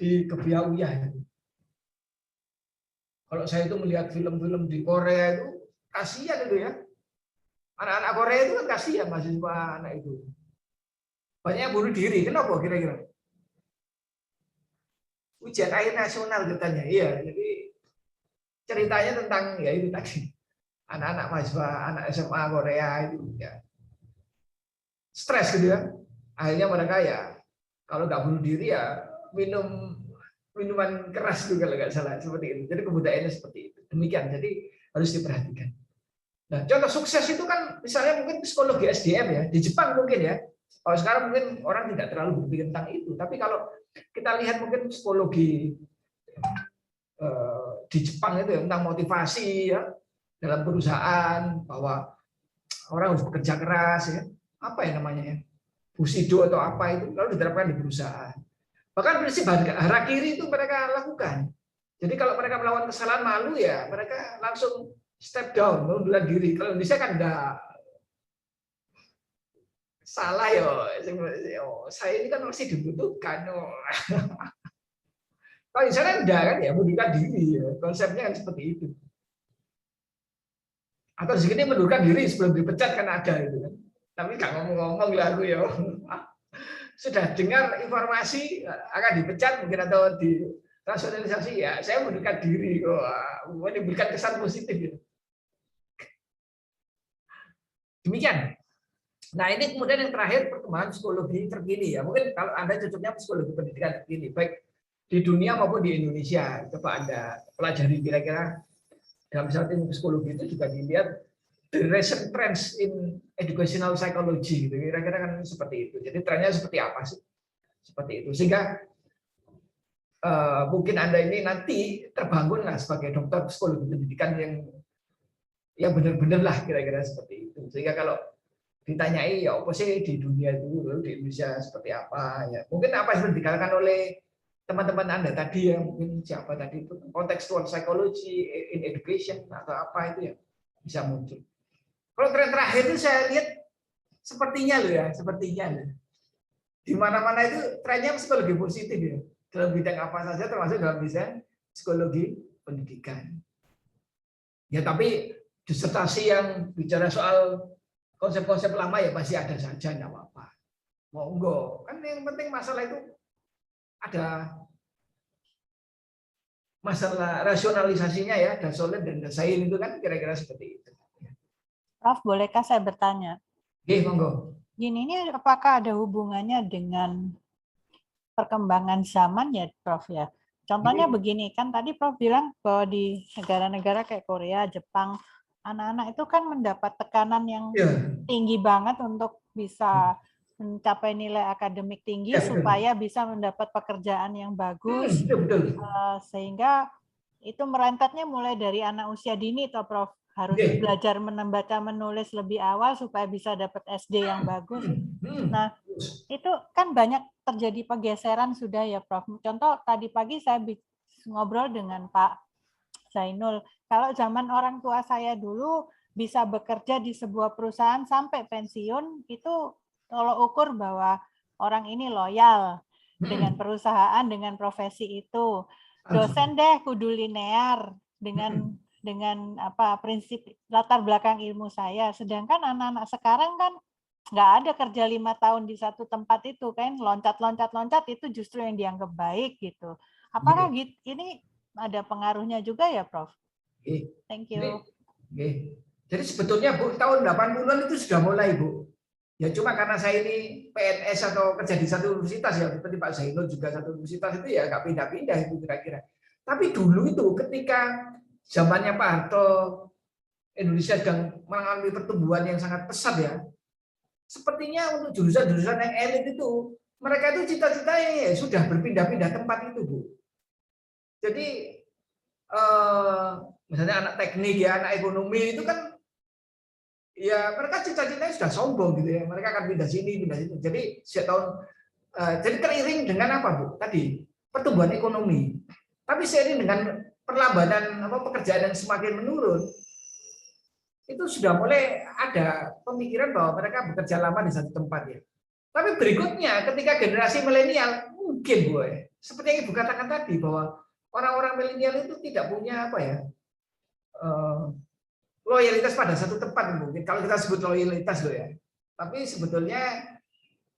dikebiau-uyah. Kalau saya itu melihat film-film di Korea itu kasihan itu ya. Anak-anak Korea itu kan kasihan mahasiswa anak itu. Banyak yang bunuh diri. Kenapa kira-kira? Ujian akhir nasional katanya. Iya, jadi ceritanya tentang ya itu tadi. Anak-anak mahasiswa, anak SMA Korea itu ya stres gitu ya. Akhirnya mereka ya kalau nggak bunuh diri ya minum minuman keras juga kalau nggak salah seperti itu. Jadi kebudayaannya seperti itu. Demikian. Jadi harus diperhatikan. Nah, contoh sukses itu kan misalnya mungkin psikologi SDM ya di Jepang mungkin ya. Kalau sekarang mungkin orang tidak terlalu berpikir tentang itu. Tapi kalau kita lihat mungkin psikologi di Jepang itu ya, tentang motivasi ya dalam perusahaan bahwa orang harus bekerja keras ya. Apa ya namanya ya? Bushido atau apa itu lalu diterapkan di perusahaan. Bahkan prinsip harakiri itu mereka lakukan. Jadi kalau mereka melakukan kesalahan malu ya mereka langsung step down, mengundurkan diri. Kalau Indonesia kan enggak salah ya. Saya ini kan masih dibutuhkan. Kalau di sana enggak kan ya mengundurkan diri ya. Konsepnya kan seperti itu. Atau sedikitnya mengundurkan diri sebelum dipecat kan ada itu kan. Tapi nggak ngomong-ngomong lah aku ya. Sudah dengar informasi akan dipecat mungkin atau di rasionalisasi ya saya mengundurkan diri kok. Menimbulkan kesan positif gitu. Demikian. Nah ini kemudian yang terakhir perkembangan psikologi terkini ya. Mungkin kalau Anda cocoknya psikologi pendidikan terkini baik di dunia maupun di Indonesia. Coba Anda pelajari kira-kira dalam misalnya ilmu psikologi itu juga dilihat the recent trends in educational psychology gitu. Kira-kira kan seperti itu. Jadi trennya seperti apa sih? Seperti itu. Sehingga mungkin Anda ini nanti terbangun lah sebagai dokter psikologi pendidikan yang benar-benar lah kira-kira seperti itu. Sehingga kalau ditanyai ya apa sih di dunia itu, di Indonesia seperti apa ya. Mungkin apa yang dikatakan oleh teman-teman Anda tadi ya, mungkin siapa tadi itu contextual psychology in education atau apa itu ya bisa muncul. Kalau tren terakhir itu saya lihat sepertinya loh ya, sepertinya loh. Di mana-mana itu trennya psikologi positif ya. Dalam bidang apa saja termasuk dalam bidang psikologi pendidikan. Ya tapi disertasi yang bicara soal konsep-konsep lama ya masih ada saja, nggak apa-apa. Monggo, kan yang penting masalah itu ada masalah rasionalisasinya ya, Dasolen dan Dasain itu kan kira-kira seperti itu. Prof, bolehkah saya bertanya? Oke, monggo. Gini, ini apakah ada hubungannya dengan perkembangan zaman ya, Prof ya? Contohnya begini, kan tadi Prof bilang bahwa di negara-negara kayak Korea, Jepang, anak-anak itu kan mendapat tekanan yang tinggi banget untuk bisa mencapai nilai akademik tinggi supaya bisa mendapat pekerjaan yang bagus, sehingga itu merentetnya mulai dari anak usia dini, toh Prof, harus belajar membaca menulis lebih awal supaya bisa dapat SD yang bagus. Nah, itu kan banyak terjadi pergeseran sudah ya Prof. Contoh tadi pagi saya ngobrol dengan Pak Zainul, kalau zaman orang tua saya dulu bisa bekerja di sebuah perusahaan sampai pensiun, itu tolok ukur bahwa orang ini loyal dengan perusahaan, dengan profesi itu. Dosen deh kudu linear dengan apa prinsip latar belakang ilmu saya. Sedangkan anak-anak sekarang kan nggak ada kerja 5 tahun di satu tempat itu kan, loncat itu justru yang dianggap baik gitu. Apakah ini ada pengaruhnya juga ya, Prof? Thank you. Jadi sebetulnya Bu, tahun 80-an itu sudah mulai, Bu. Ya cuma karena saya ini PNS atau kerja di satu universitas ya, seperti Pak Zainul juga satu universitas itu ya nggak pindah-pindah itu kira-kira. Tapi dulu itu ketika zamannya Pak Harto, Indonesia sedang mengalami pertumbuhan yang sangat pesat ya. Sepertinya untuk jurusan-jurusan yang elit itu, mereka itu cita-citanya ya sudah berpindah-pindah tempat itu, Bu. Jadi misalnya anak teknik ya, anak ekonomi itu kan ya mereka cita-citanya sudah sombong gitu ya. Mereka akan pindah sini, pindah situ. Jadi jadi teriring dengan apa, Bu? Tadi pertumbuhan ekonomi. Tapi seiring dengan perlambatan pekerjaan yang semakin menurun, itu sudah mulai ada pemikiran bahwa mereka bekerja lama di satu tempat ya. Tapi berikutnya ketika generasi milenial mungkin seperti yang Ibu katakan tadi bahwa orang-orang milenial itu tidak punya apa ya loyalitas pada satu tempat mungkin kalau kita sebut loyalitas loh ya. Tapi sebetulnya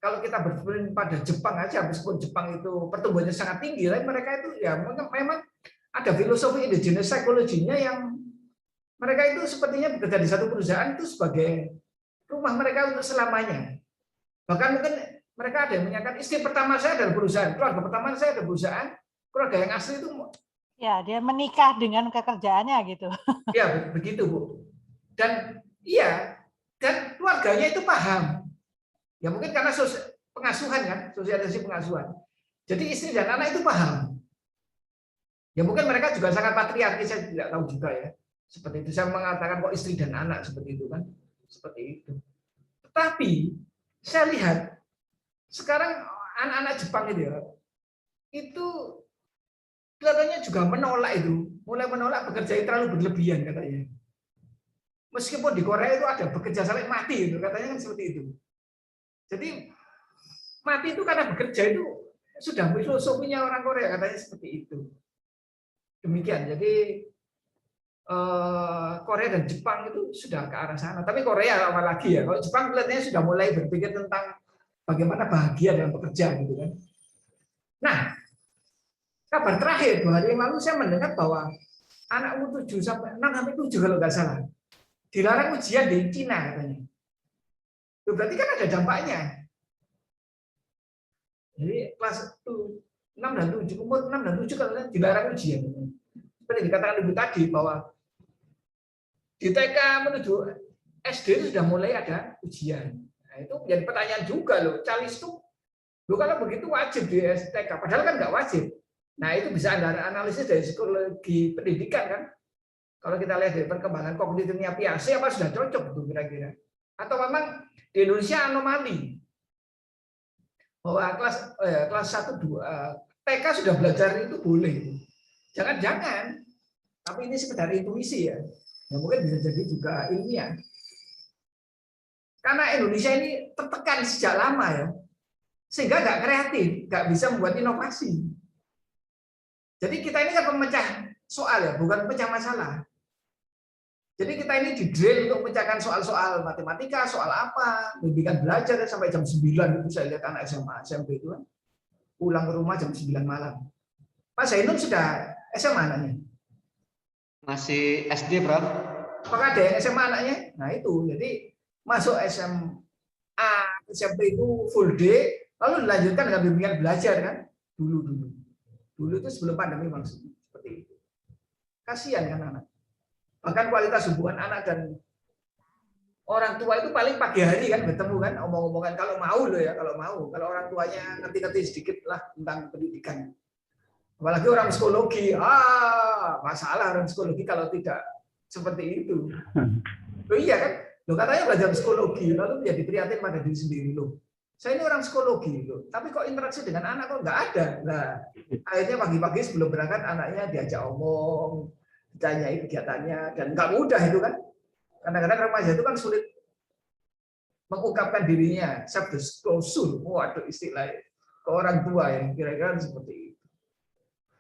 kalau kita berpikir pada Jepang aja, meskipun Jepang itu pertumbuhannya sangat tinggi, tapi mereka itu ya memang ada filosofi indigenous psychology-nya yang mereka itu sepertinya bekerja di satu perusahaan itu sebagai rumah mereka untuk selamanya. Bahkan mungkin mereka ada yang menyatakan istri pertama saya adalah perusahaan, keluarga pertama saya adalah perusahaan, keluarga yang asli itu ya dia menikah dengan pekerjaannya gitu. Ya begitu Bu. Dan iya, dan keluarganya itu paham. Ya mungkin karena pengasuhan kan, sosialisasi pengasuhan. Jadi istri dan anak itu paham. Ya mungkin mereka juga sangat patriarki, saya tidak tahu juga ya. Seperti itu saya mengatakan kok istri dan anak seperti itu kan, seperti itu. Tetapi saya lihat sekarang anak-anak Jepang itu kelihatannya juga menolak itu, mulai menolak bekerja yang terlalu berlebihan katanya. Meskipun di Korea itu ada bekerja sampai mati itu, katanya kan seperti itu. Jadi mati itu karena bekerja itu sudah filosofinya orang Korea katanya seperti itu. Demikian. Jadi Korea dan Jepang itu sudah ke arah sana. Tapi Korea apalagi ya. Kalau Jepang kelihatannya sudah mulai berpikir tentang bagaimana bahagia dalam bekerja gitu kan. Nah, kabar terakhir 2 hari yang lalu saya mendengar bahwa anak umur 6 sampai 7 kalau nggak salah dilarang ujian di Cina katanya. Itu berarti kan ada dampaknya. Jadi kelas 6 dan 7, umur 6 dan 7 kalau dilarang ujian. Seperti dikatakan Ibu tadi bahwa di TK menuju SD itu sudah mulai ada ujian. Nah, itu menjadi pertanyaan juga loh. Calis itu kalau begitu wajib di TK, padahal kan nggak wajib. Nah itu bisa Anda analisis dari psikologi pendidikan kan. Kalau kita lihat dari perkembangan kognitifnya Piaget apa sudah cocok itu kira-kira. Atau memang di Indonesia anomali bahwa kelas 1 2 TK sudah belajar itu boleh. Jangan-jangan, tapi ini sekedar intuisi ya. Ya mungkin bisa jadi juga ilmiah. Karena Indonesia ini tertekan sejak lama ya, sehingga nggak kreatif, nggak bisa membuat inovasi. Jadi kita ini kan pemecah soal ya, bukan pemecah masalah. Jadi kita ini di-drill untuk memecahkan soal-soal matematika, soal apa, bimbingan belajar sampai jam 9 itu saya lihat anak SMA, SMP itu kan, pulang ke rumah jam 9 malam. Pak Zainul sudah SMA anaknya? Masih SD, Prof. Apakah ada yang SMA anaknya? Nah itu, jadi masuk SMA, SMP itu full day, lalu dilanjutkan dengan bimbingan belajar kan? Dulu itu sebelum pandemi maksudnya, seperti itu. Kasihan kan anak. Bahkan kualitas hubungan anak dan orang tua itu paling pagi hari kan bertemu kan, omong-omongan kalau mau loh ya, kalau mau. Kalau orang tuanya ngerti-ngerti sedikit lah tentang pendidikan. Apalagi orang psikologi, masalah orang psikologi kalau tidak seperti itu. Loh iya kan, loh katanya belajar psikologi, lalu jadi prihatin pada diri sendiri loh. Saya ini orang psikologi loh, tapi kok interaksi dengan anak kok nggak ada. Nah, akhirnya pagi-pagi sebelum berangkat anaknya diajak omong, ditanyai kegiatannya, dan nggak mudah itu kan. Kadang-kadang remaja itu kan sulit mengungkapkan dirinya, self disclosure, waduh istilahnya ke orang tua yang kira-kira seperti itu.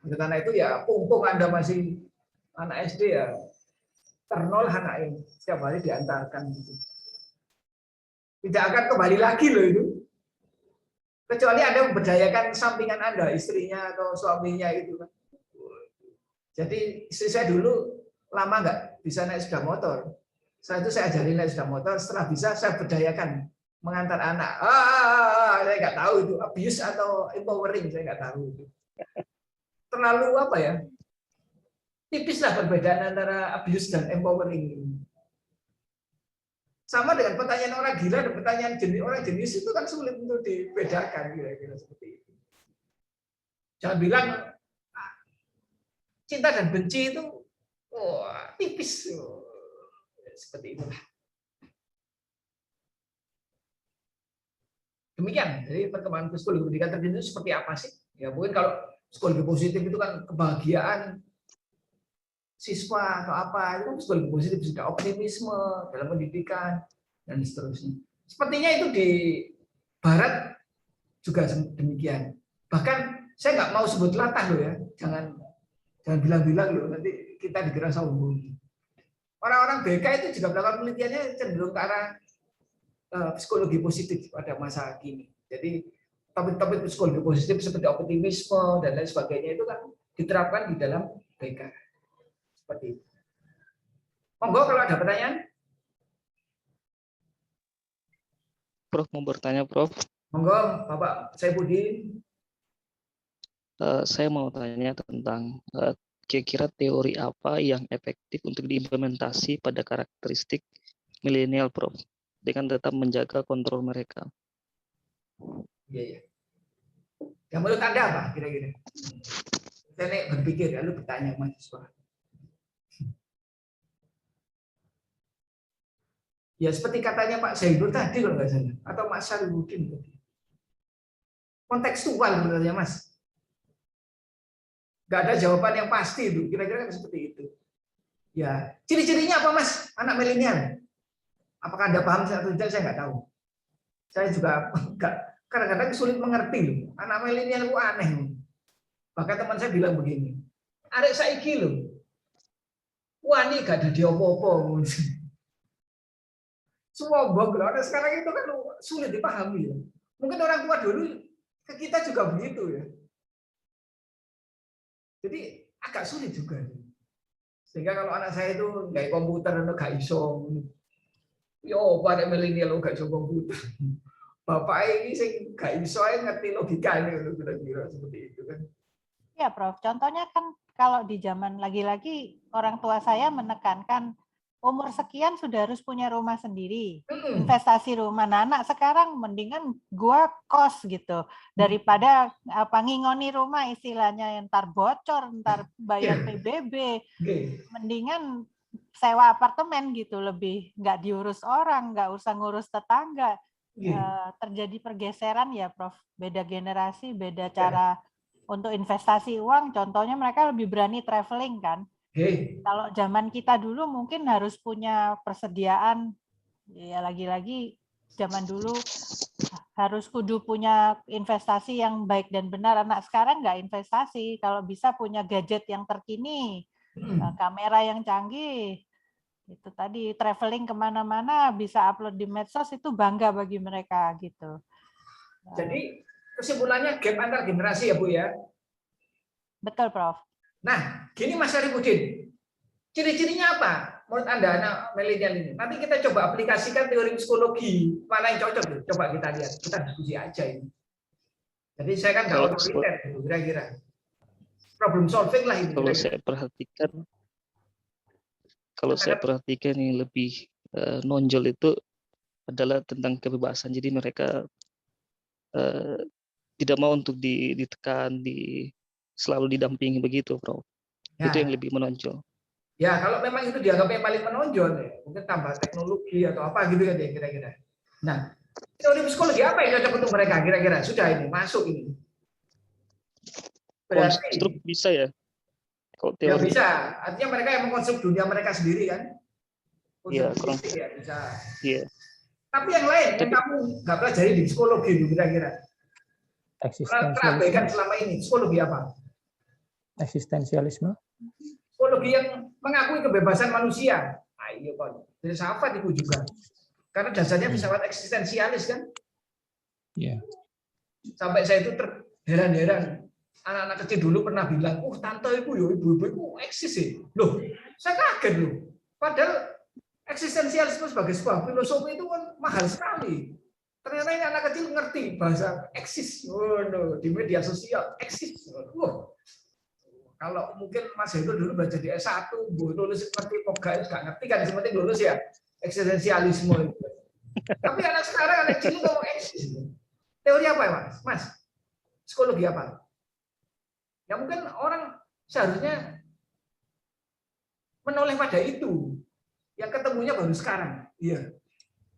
Karena itu ya pumpung Anda masih anak SD ya ternol anaknya setiap hari diantarkan gitu. Tidak akan kembali lagi loh itu. Kecuali Anda memberdayakan sampingan Anda, istrinya atau suaminya itu kan. Jadi istri saya dulu lama nggak bisa naik sepeda motor. Setelah itu saya ajarin naik sepeda motor, setelah bisa saya berdayakan mengantar anak. Saya nggak tahu itu abuse atau empowering, saya nggak tahu itu. Terlalu apa ya, tipislah perbedaan antara abuse dan empowering. Sama dengan pertanyaan orang gila dan pertanyaan orang jenis itu kan sulit untuk dibedakan kira-kira seperti itu. Jangan bilang cinta dan benci itu tipis seperti itulah. Demikian, jadi perkembangan psikologi pendidikan tertentu seperti apa sih? Ya mungkin kalau psikologi positif itu kan kebahagiaan siswa atau apa, itu kan psikologi positif, sudah optimisme dalam pendidikan dan seterusnya. Sepertinya itu di Barat juga demikian. Bahkan saya nggak mau sebut latah loh ya, jangan bilang-bilang loh, nanti kita dikira sombong. Orang-orang BK itu juga melakukan penelitiannya cenderung ke arah psikologi positif pada masa kini. Jadi topik-topik psikologi positif seperti optimisme dan lain sebagainya itu kan diterapkan di dalam BK. Seperti itu. Monggo kalau ada pertanyaan. Prof, mau bertanya, Prof. Monggo, Bapak Saifuddin. Saya mau tanya tentang kira-kira teori apa yang efektif untuk diimplementasi pada karakteristik milenial, Prof, dengan tetap menjaga kontrol mereka. Iya. Yang menurut Anda apa kira-kira? Saya berpikir, lalu bertanya mahasiswa. Ya seperti katanya Pak Zainur tadi kalau nggak salah, atau Mas Sarifudin tadi. Kontekstual sebenarnya Mas. Nggak ada jawaban yang pasti itu, kira-kira seperti itu. Ya, ciri-cirinya apa Mas? Anak milenial. Apakah Anda paham atau tidak? Saya nggak tahu. Saya juga nggak, kadang-kadang sulit mengerti loh. Anak milenial itu aneh. Bahkan teman saya bilang begini, arek saiki loh, wani gak ada di opo-opo. Semua bog loh. Sekarang itu kan sulit dipahami. Ya. Mungkin orang tua dulu ke kita juga begitu ya. Jadi agak sulit juga. Sehingga kalau anak saya itu nggak komputer atau nggak iso, yo pada milenial nggak iso komputer. Bapak ini sih nggak iso ngerti logikanya kira-kira seperti itu kan. Ya Prof, contohnya kan kalau di zaman lagi-lagi orang tua saya menekankan umur sekian sudah harus punya rumah sendiri, investasi rumah. Nah, anak sekarang mendingan gua kos gitu daripada ngingoni rumah istilahnya, yang ntar bocor, ntar bayar PBB. Mendingan sewa apartemen gitu, lebih nggak diurus orang, nggak usah ngurus tetangga. Terjadi pergeseran ya Prof, beda generasi, beda cara untuk investasi uang. Contohnya mereka lebih berani traveling kan. Kalau zaman kita dulu mungkin harus punya persediaan, ya lagi-lagi zaman dulu harus kudu punya investasi yang baik dan benar. Anak sekarang nggak investasi, kalau bisa punya gadget yang terkini, kamera yang canggih, itu tadi traveling kemana-mana bisa upload di medsos, itu bangga bagi mereka gitu. Jadi kesimpulannya gap antar generasi ya Bu ya? Betul Prof. Nah, gini Mas Sarifudin, ciri-cirinya apa menurut Anda anak milenial ini? Nanti kita coba aplikasikan teori psikologi, mana yang cocok? Coba kita lihat, kita diskusi aja ini. Jadi saya kan nggak otoriter, kira-kira. Problem solving lah ini. Kalau saya perhatikan yang lebih nonjol itu adalah tentang kebebasan. Jadi mereka tidak mau untuk ditekan, selalu didampingi begitu, Bro. Ya. Itu yang lebih menonjol. Ya, kalau memang itu dianggap yang paling menonjol, ya, mungkin tambah teknologi atau apa gitu kan ya kira-kira. Nah, teori psikologi apa yang cocok untuk mereka kira-kira? Sudah ini masuk ini. Berarti konstruk bisa ya? Kalau teori. Ya bisa. Artinya mereka yang mengkonstruk dunia mereka sendiri kan? Iya, ya, bisa. Iya. Tapi yang lain yang kamu nggak pelajari di psikologi kira-kira? Terabaikan selama ini psikologi apa? Eksistensialisme. Psikologi yang mengakui kebebasan manusia. Nah, iya Pak. Filsafat itu juga. Karena dasarnya filsafat eksistensialis kan? Iya. Sampai saya itu terheran-heran. Anak-anak kecil dulu pernah bilang, tante ibu, ibu-ibu itu eksis sih. Loh, saya kaget loh. Padahal eksistensialisme sebagai sebuah filosofi itu kan mahal sekali. Ternyata ini anak kecil ngerti bahasa eksis. Di media sosial, eksis. Kalau mungkin Mas Hendro dulu belajar di S1, lulus seperti Poga, nggak ngerti kan, seperti lulus ya, eksistensialisme itu. Tapi anak sekarang, anak kecil ngomong eksis. Teori apa ya Mas? Psikologi apa? Ya mungkin orang seharusnya menoleh pada itu. Yang ketemunya baru sekarang. Iya.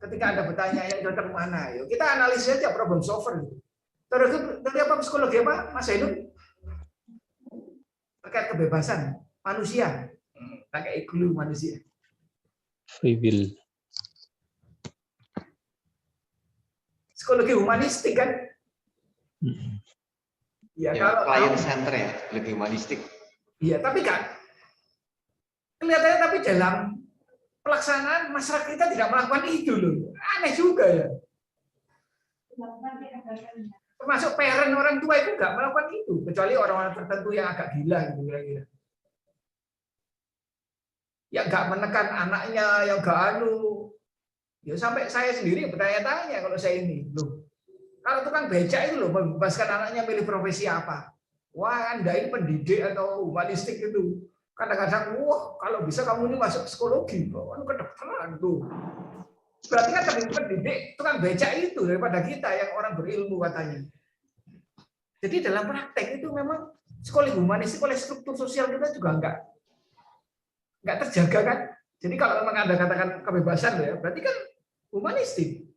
Ketika Anda bertanya yang cocok mana, yuk kita analisis aja problem solver. Terus dari apa psikologi apa, Mas Hendro? Terkait kebebasan manusia. pakai glue manusia. Free will. Psikologi humanistik kan? Ya, kalau client center ya, lebih humanistik. Iya, tapi kan kelihatannya tapi dalam pelaksanaan masyarakat kita tidak melakukan itu loh. Aneh juga ya. Termasuk parent orang tua itu nggak melakukan itu, kecuali orang-orang tertentu yang agak gila gitu kira-kira. Yang nggak menekan anaknya, yang nggak ya sampai saya sendiri bertanya-tanya kalau saya ini loh. Kalau tukang becak itu loh membebaskan anaknya milih profesi apa. Wah, Anda ini pendidik atau humanistik itu. Kadang-kadang, wah kalau bisa kamu ini masuk psikologi, kedokteran tuh. Berarti kan lebih pendidik tukang becak itu daripada kita yang orang berilmu katanya. Jadi dalam praktek itu memang psikologi humanistik oleh struktur sosial kita juga nggak terjaga kan. Jadi kalau memang Anda katakan kebebasan ya, berarti kan humanistik.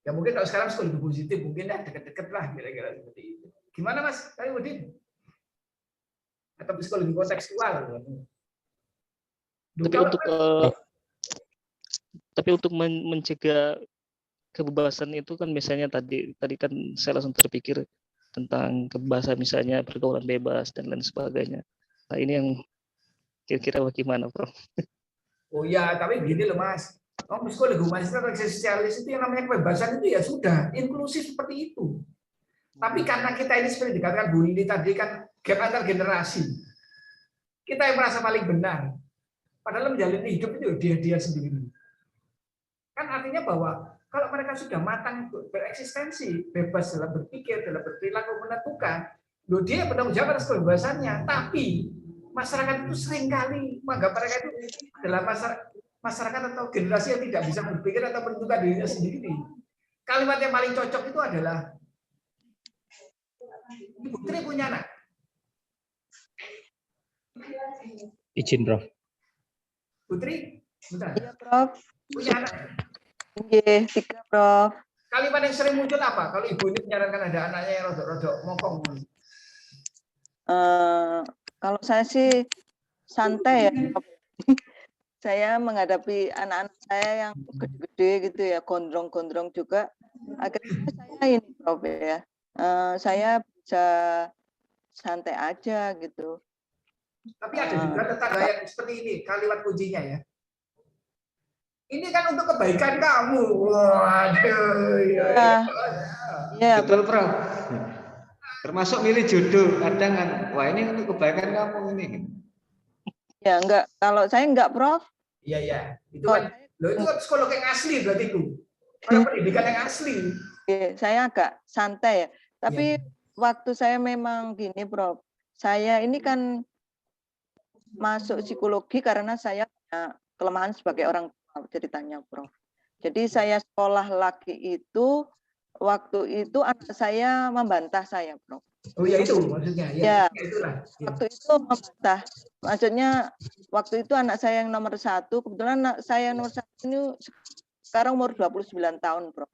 Ya mungkin kalau sekarang psikologi positif mungkin ya deket-deket lah kira-kira seperti itu. Gimana Mas Kayudin? Atau psikologi kontekstual? Tapi untuk mencegah kebebasan itu kan misalnya tadi kan saya langsung terpikir tentang kebebasan misalnya pergaulan bebas dan lain sebagainya. Nah ini yang kira-kira bagaimana, Prof? Oh ya, tapi gini loh Mas. Psikologi humanis atau eksistensialis itu yang namanya kebebasan itu ya sudah inklusif seperti itu. Tapi karena kita ini seperti dikatakan Bu Lili tadi kan gap antar generasi. Kita yang merasa paling benar. Padahal menjalani hidup itu dia sendiri. Kan artinya bahwa kalau mereka sudah matang bereksistensi, bebas dalam berpikir, dalam berperilaku menentukan, loh dia bertanggung jawab atas kebebasannya. Tapi masyarakat itu seringkali menganggap mereka itu adalah masyarakat atau generasi yang tidak bisa berpikir atau menentukan dirinya sendiri. Kalimat yang paling cocok itu adalah Ibu Tri punya anak. Izin, Prof. Putri, bentar. Iya, Prof. Punya anak. Iya, 3, Prof. Kalimat yang sering muncul apa? Kalau ibu ini menyarankan ada anaknya yang rodok-rodok mokong. Kalau saya sih santai ya. Saya menghadapi anak-anak saya yang gede-gede gitu ya, gondrong-gondrong juga. Akhirnya saya ini, Prof ya. Saya bisa santai aja gitu. Tapi ada juga tetangga yang seperti ini, kalimat kuncinya ya. Ini kan untuk kebaikan kamu. Waduh. Ya, betul, Prof. Termasuk milih jodoh. Kadang kan, wah ini untuk kebaikan kamu ini. Ya, enggak. Kalau saya enggak, Prof. Iya, iya. Itu kan, itu kan psikolog yang asli berarti itu. Orang pendidikan yang asli. Saya agak santai ya. Tapi waktu saya memang gini, Prof. Saya ini kan masuk psikologi karena saya punya kelemahan sebagai orang tua ceritanya, Prof. Jadi saya sekolah lagi itu waktu itu anak saya membantah saya, Prof. Oh ya itu maksudnya. Ya, waktu itu membantah. Maksudnya waktu itu anak saya yang nomor 1, kebetulan anak saya nomor 1 ini sekarang umur 29 tahun, Prof.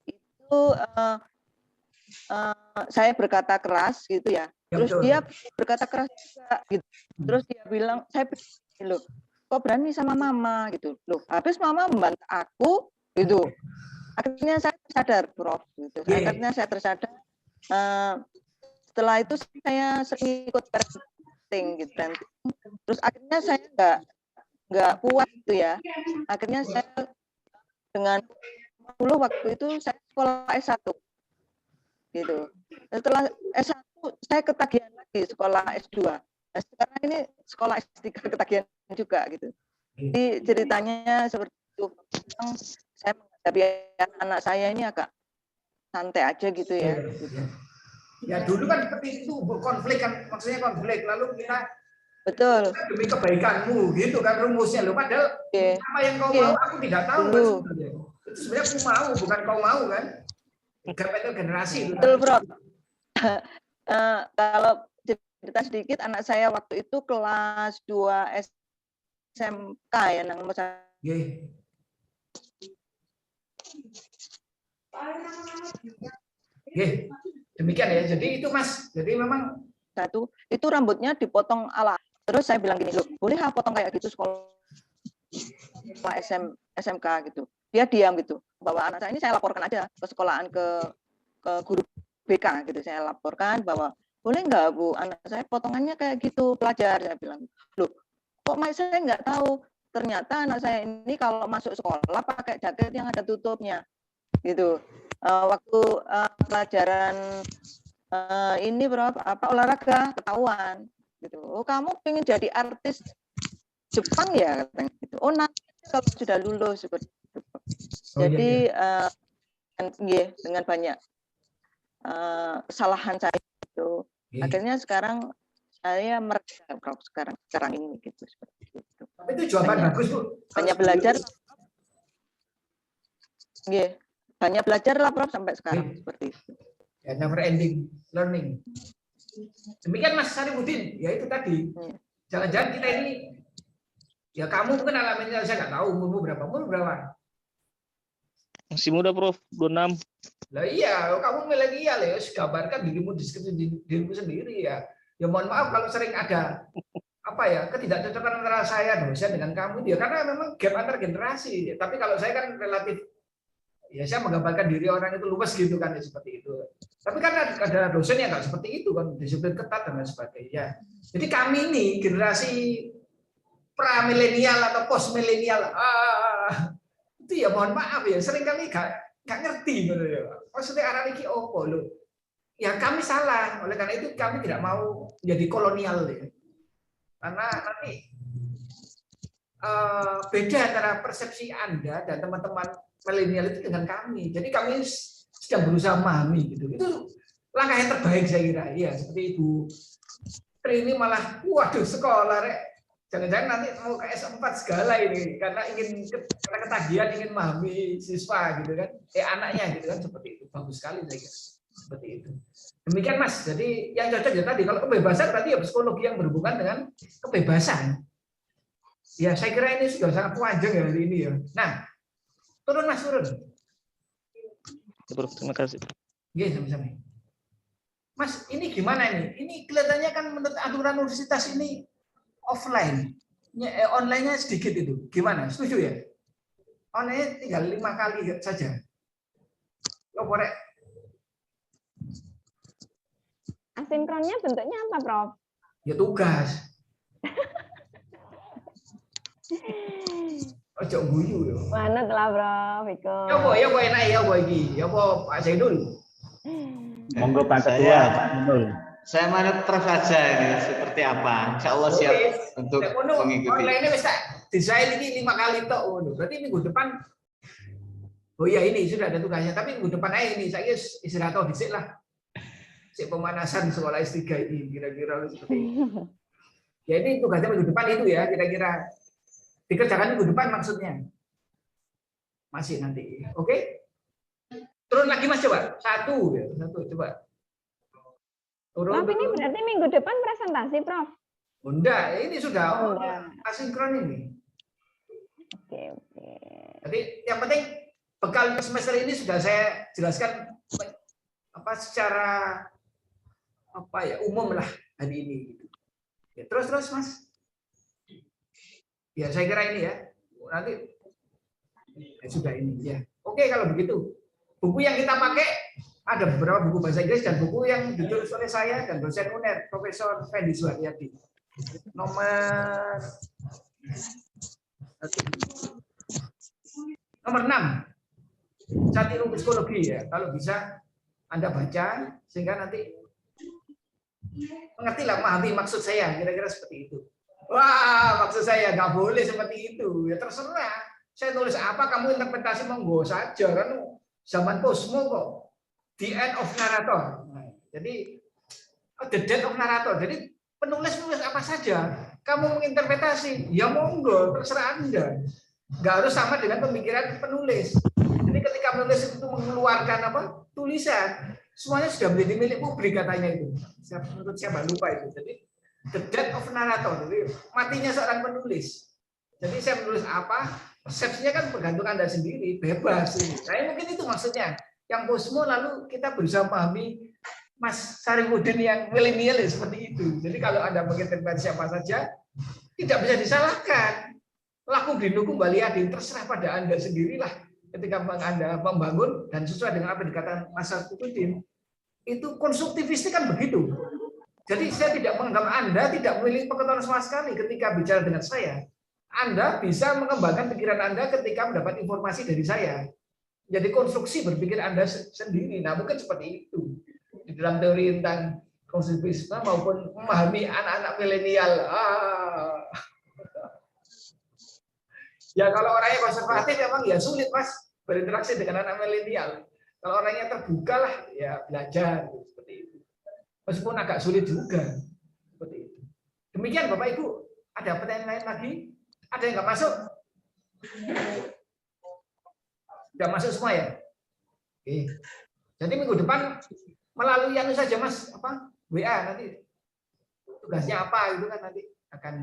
Itu saya berkata keras gitu ya. Terus dia berkata keras juga gitu. Terus dia bilang, saya loh, kok berani sama mama gitu. Loh, habis mama membantah aku gitu. Akhirnya saya sadar, Prof. Gitu. Akhirnya saya tersadar. Setelah itu saya sering ikut parenting gitu. Terus akhirnya saya nggak kuat gitu ya. Akhirnya saya dengan dulu waktu itu saya sekolah S1 gitu. Setelah S1 saya ketagihan lagi sekolah S2. Nah, sekarang ini sekolah S3 ketagihan juga gitu. Jadi ceritanya seperti itu. Saya menghadapi anak saya ini agak santai aja gitu ya. Ya dulu kan seperti itu konflik kan, maksudnya konflik lalu kita betul demi kebaikanmu gitu kan rumusnya loh. Padahal apa yang kau mau aku tidak tahu kan sebenarnya. Itu sebenarnya aku mau bukan kau mau kan. Gap generasi. Betul, Bro. Kalau cerita sedikit, anak saya waktu itu kelas 2 SMK ya, nomor 1. Demikian ya. Jadi itu Mas. Jadi memang satu itu rambutnya dipotong ala. Terus saya bilang gini, loh boleh potong kayak gitu sekolah SMK gitu. Dia diam gitu. Bahwa anak saya ini saya laporkan aja ke sekolahan ke guru BK gitu. Saya laporkan bahwa boleh nggak Bu, anak saya potongannya kayak gitu pelajar. Saya bilang, loh kok saya nggak tahu. Ternyata anak saya ini kalau masuk sekolah pakai jaket yang ada tutupnya gitu. Waktu pelajaran ini olahraga ketahuan gitu. Oh kamu pengen jadi artis Jepang ya katanya gitu. Oh nanti kalau sudah lulus seperti itu. Jadi dengan banyak kesalahan saya itu, akhirnya sekarang saya merasa sekarang ini gitu seperti itu. Tapi itu jawaban bagus Bu. Banyak belajar. Banyak belajar lah Prof sampai sekarang seperti itu. Ya, never ending learning. Demikian Mas Sarifudin, ya itu tadi. Jangan-jangan kita ini, ya kamu mungkin alaminnya saya nggak tahu umurmu berapa. Umur berapa? Masih muda Prof, 26. Lah iya, kamu milenial ya, gambarkan dirimu dirimu sendiri ya. Ya mohon maaf kalau sering ada ketidakcocokan antara saya dosen dengan kamu dia karena memang gap antar generasi. Tapi kalau saya kan relatif ya saya menggambarkan diri orang itu luas gitu kan ya, seperti itu. Tapi kan ada dosen yang nggak seperti itu kan, disiplin ketat dan lain sebagainya. Jadi kami ini generasi pra milenial atau post milenial itu ya mohon maaf ya sering kali nggak ngerti gitu ya. Maksudnya arah iki opo loh. Ya kami salah, oleh karena itu kami tidak mau menjadi kolonial ya. Karena nanti beda antara persepsi Anda dan teman-teman milenial itu dengan kami. Jadi kami sedang berusaha memahami gitu. Itu langkah yang terbaik saya kira. Iya, seperti Ibu Tri ini malah waduh sekolah rek. Jangan-jangan nanti mau ke S4 segala ini karena ketagihan ingin memahami siswa gitu kan. Anaknya gitu kan seperti itu. Bagus sekali saya kira. Seperti itu. Demikian Mas. Jadi yang cocok ya tadi kalau kebebasan berarti ya psikologi yang berhubungan dengan kebebasan. Ya saya kira ini sudah sangat panjang ya hari ini ya. Nah, turun Mas, turun. Terima kasih. Iya, sama-sama. Mas, ini gimana ini? Ini kelihatannya kan menurut aturan universitas ini offline. Online-nya sedikit itu. Gimana? Setuju ya? Online tinggal 5 kali saja. Yo, korek. Asinkronnya bentuknya apa, Prof? Ya tugas. Ojo guyu yo. Manut lah, Prof. Iko. Ya apa enak ya apa iki? Ya apa Pak Zainul? Monggo Pak Ketua, Pak Zainul. Saya manut Prof saja ini seperti apa. Insya Allah siap untuk mengikuti. Online wis tak desain ini 5 kali tok ngono. Berarti minggu depan oh iya ini sudah ada tugasnya, tapi minggu depan aja ini saya istirahat dhisik lah. Sik pemanasan sekolah S3 ini kira-kira seperti itu. Ya ini tugasnya minggu depan itu ya kira-kira dikerjakan minggu depan maksudnya. Masih nanti. Oke? Turun lagi Mas coba. Satu coba. Turun. Prof ini berarti minggu depan presentasi, Prof. Bunda, ini sudah asinkron ini. Oke. Jadi yang penting bekal semester ini sudah saya jelaskan secara umum lah hari ini. Ya, terus Mas. Ya saya kira ini ya. Nanti ya, sudah ini ya. Oke kalau begitu. Buku yang kita pakai ada beberapa buku bahasa Inggris dan buku yang ditulis oleh saya dan dosen UNER Profesor Fendi Suharyadi. Nomor 6. Satiru Psikologi ya. Kalau bisa Anda baca sehingga nanti mengerti lah, memahami maksud saya, kira-kira seperti itu. Wah, maksud saya nggak boleh seperti itu. Ya terserah. Saya nulis apa, kamu interpretasi monggo saja kan. Zaman Posmo kok. The end of narrator. Nah, jadi the death of narrator. Jadi penulis apa saja. Kamu menginterpretasi, ya monggo, terserah Anda. Nggak harus sama dengan pemikiran penulis. Jadi ketika penulis itu mengeluarkan tulisan, semuanya sudah menjadi milik publik katanya itu. Menurut siapa lupa itu. Jadi the death of narrator. Jadi matinya seorang penulis. Jadi saya menulis apa, persepsinya kan bergantung Anda sendiri, bebas. Saya mungkin itu maksudnya. Yang Posmo lalu kita berusaha memahami Mas Sarifudin yang milenial ya seperti itu. Jadi kalau Anda mengintervensi siapa saja, tidak bisa disalahkan. Laku dinukum baliadin, terserah pada Anda sendirilah. Ketika Anda membangun dan sesuai dengan apa yang dikatakan Mas Sarifudin, itu konstruktivistik kan begitu. Jadi saya tidak menganggap Anda tidak memiliki pengetahuan sama sekali ketika bicara dengan saya. Anda bisa mengembangkan pikiran Anda ketika mendapat informasi dari saya. Jadi konstruksi berpikir Anda sendiri. Nah mungkin seperti itu. Di dalam teori tentang konstruktivisme maupun memahami anak-anak milenial. Ya kalau orangnya konservatif memang ya sulit Mas berinteraksi dengan anak milenial. Kalau orangnya terbuka lah ya belajar seperti itu. Meskipun agak sulit juga seperti itu. Demikian Bapak Ibu. Ada pertanyaan lain lagi? Ada yang nggak masuk? Nggak masuk semua ya? Oke. Jadi minggu depan melalui anu saja Mas, apa WA nanti tugasnya apa itu kan nanti akan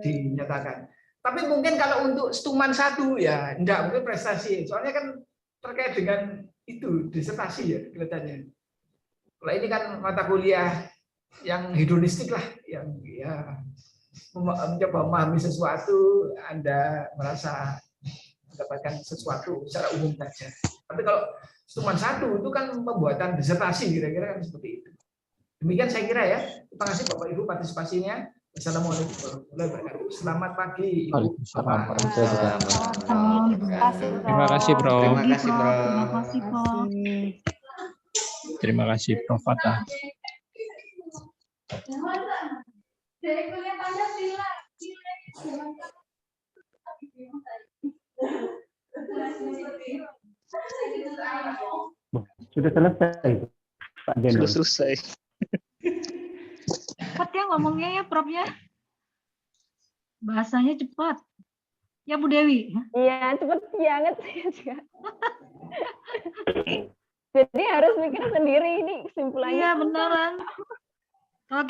dinyatakan. Tapi mungkin kalau untuk stuman 1 ya enggak mungkin prestasi. Soalnya kan terkait dengan itu disertasi ya kelihatannya. Kalau ini kan mata kuliah yang hedonistik lah, yang ya mencoba memahami sesuatu, Anda merasa mendapatkan sesuatu secara umum saja. Tapi kalau stuman 1 itu kan pembuatan disertasi kira-kira kan seperti itu. Demikian saya kira ya. Terima kasih Bapak Ibu partisipasinya. Assalamualaikum warahmatullahi wabarakatuh. Selamat pagi Ibu. Terima kasih Bro. Terima kasih Bro. Terima kasih Prof. Fatah. Dari kuliah Pancasila. Sudah selesai, Pak Deno. Sudah selesai. Cepat ya ngomongnya ya, Prof ya. Bahasanya cepat. Ya Bu Dewi. Iya, cepet banget saya juga. Jadi harus mikir sendiri ini kesimpulannya. Iya beneran.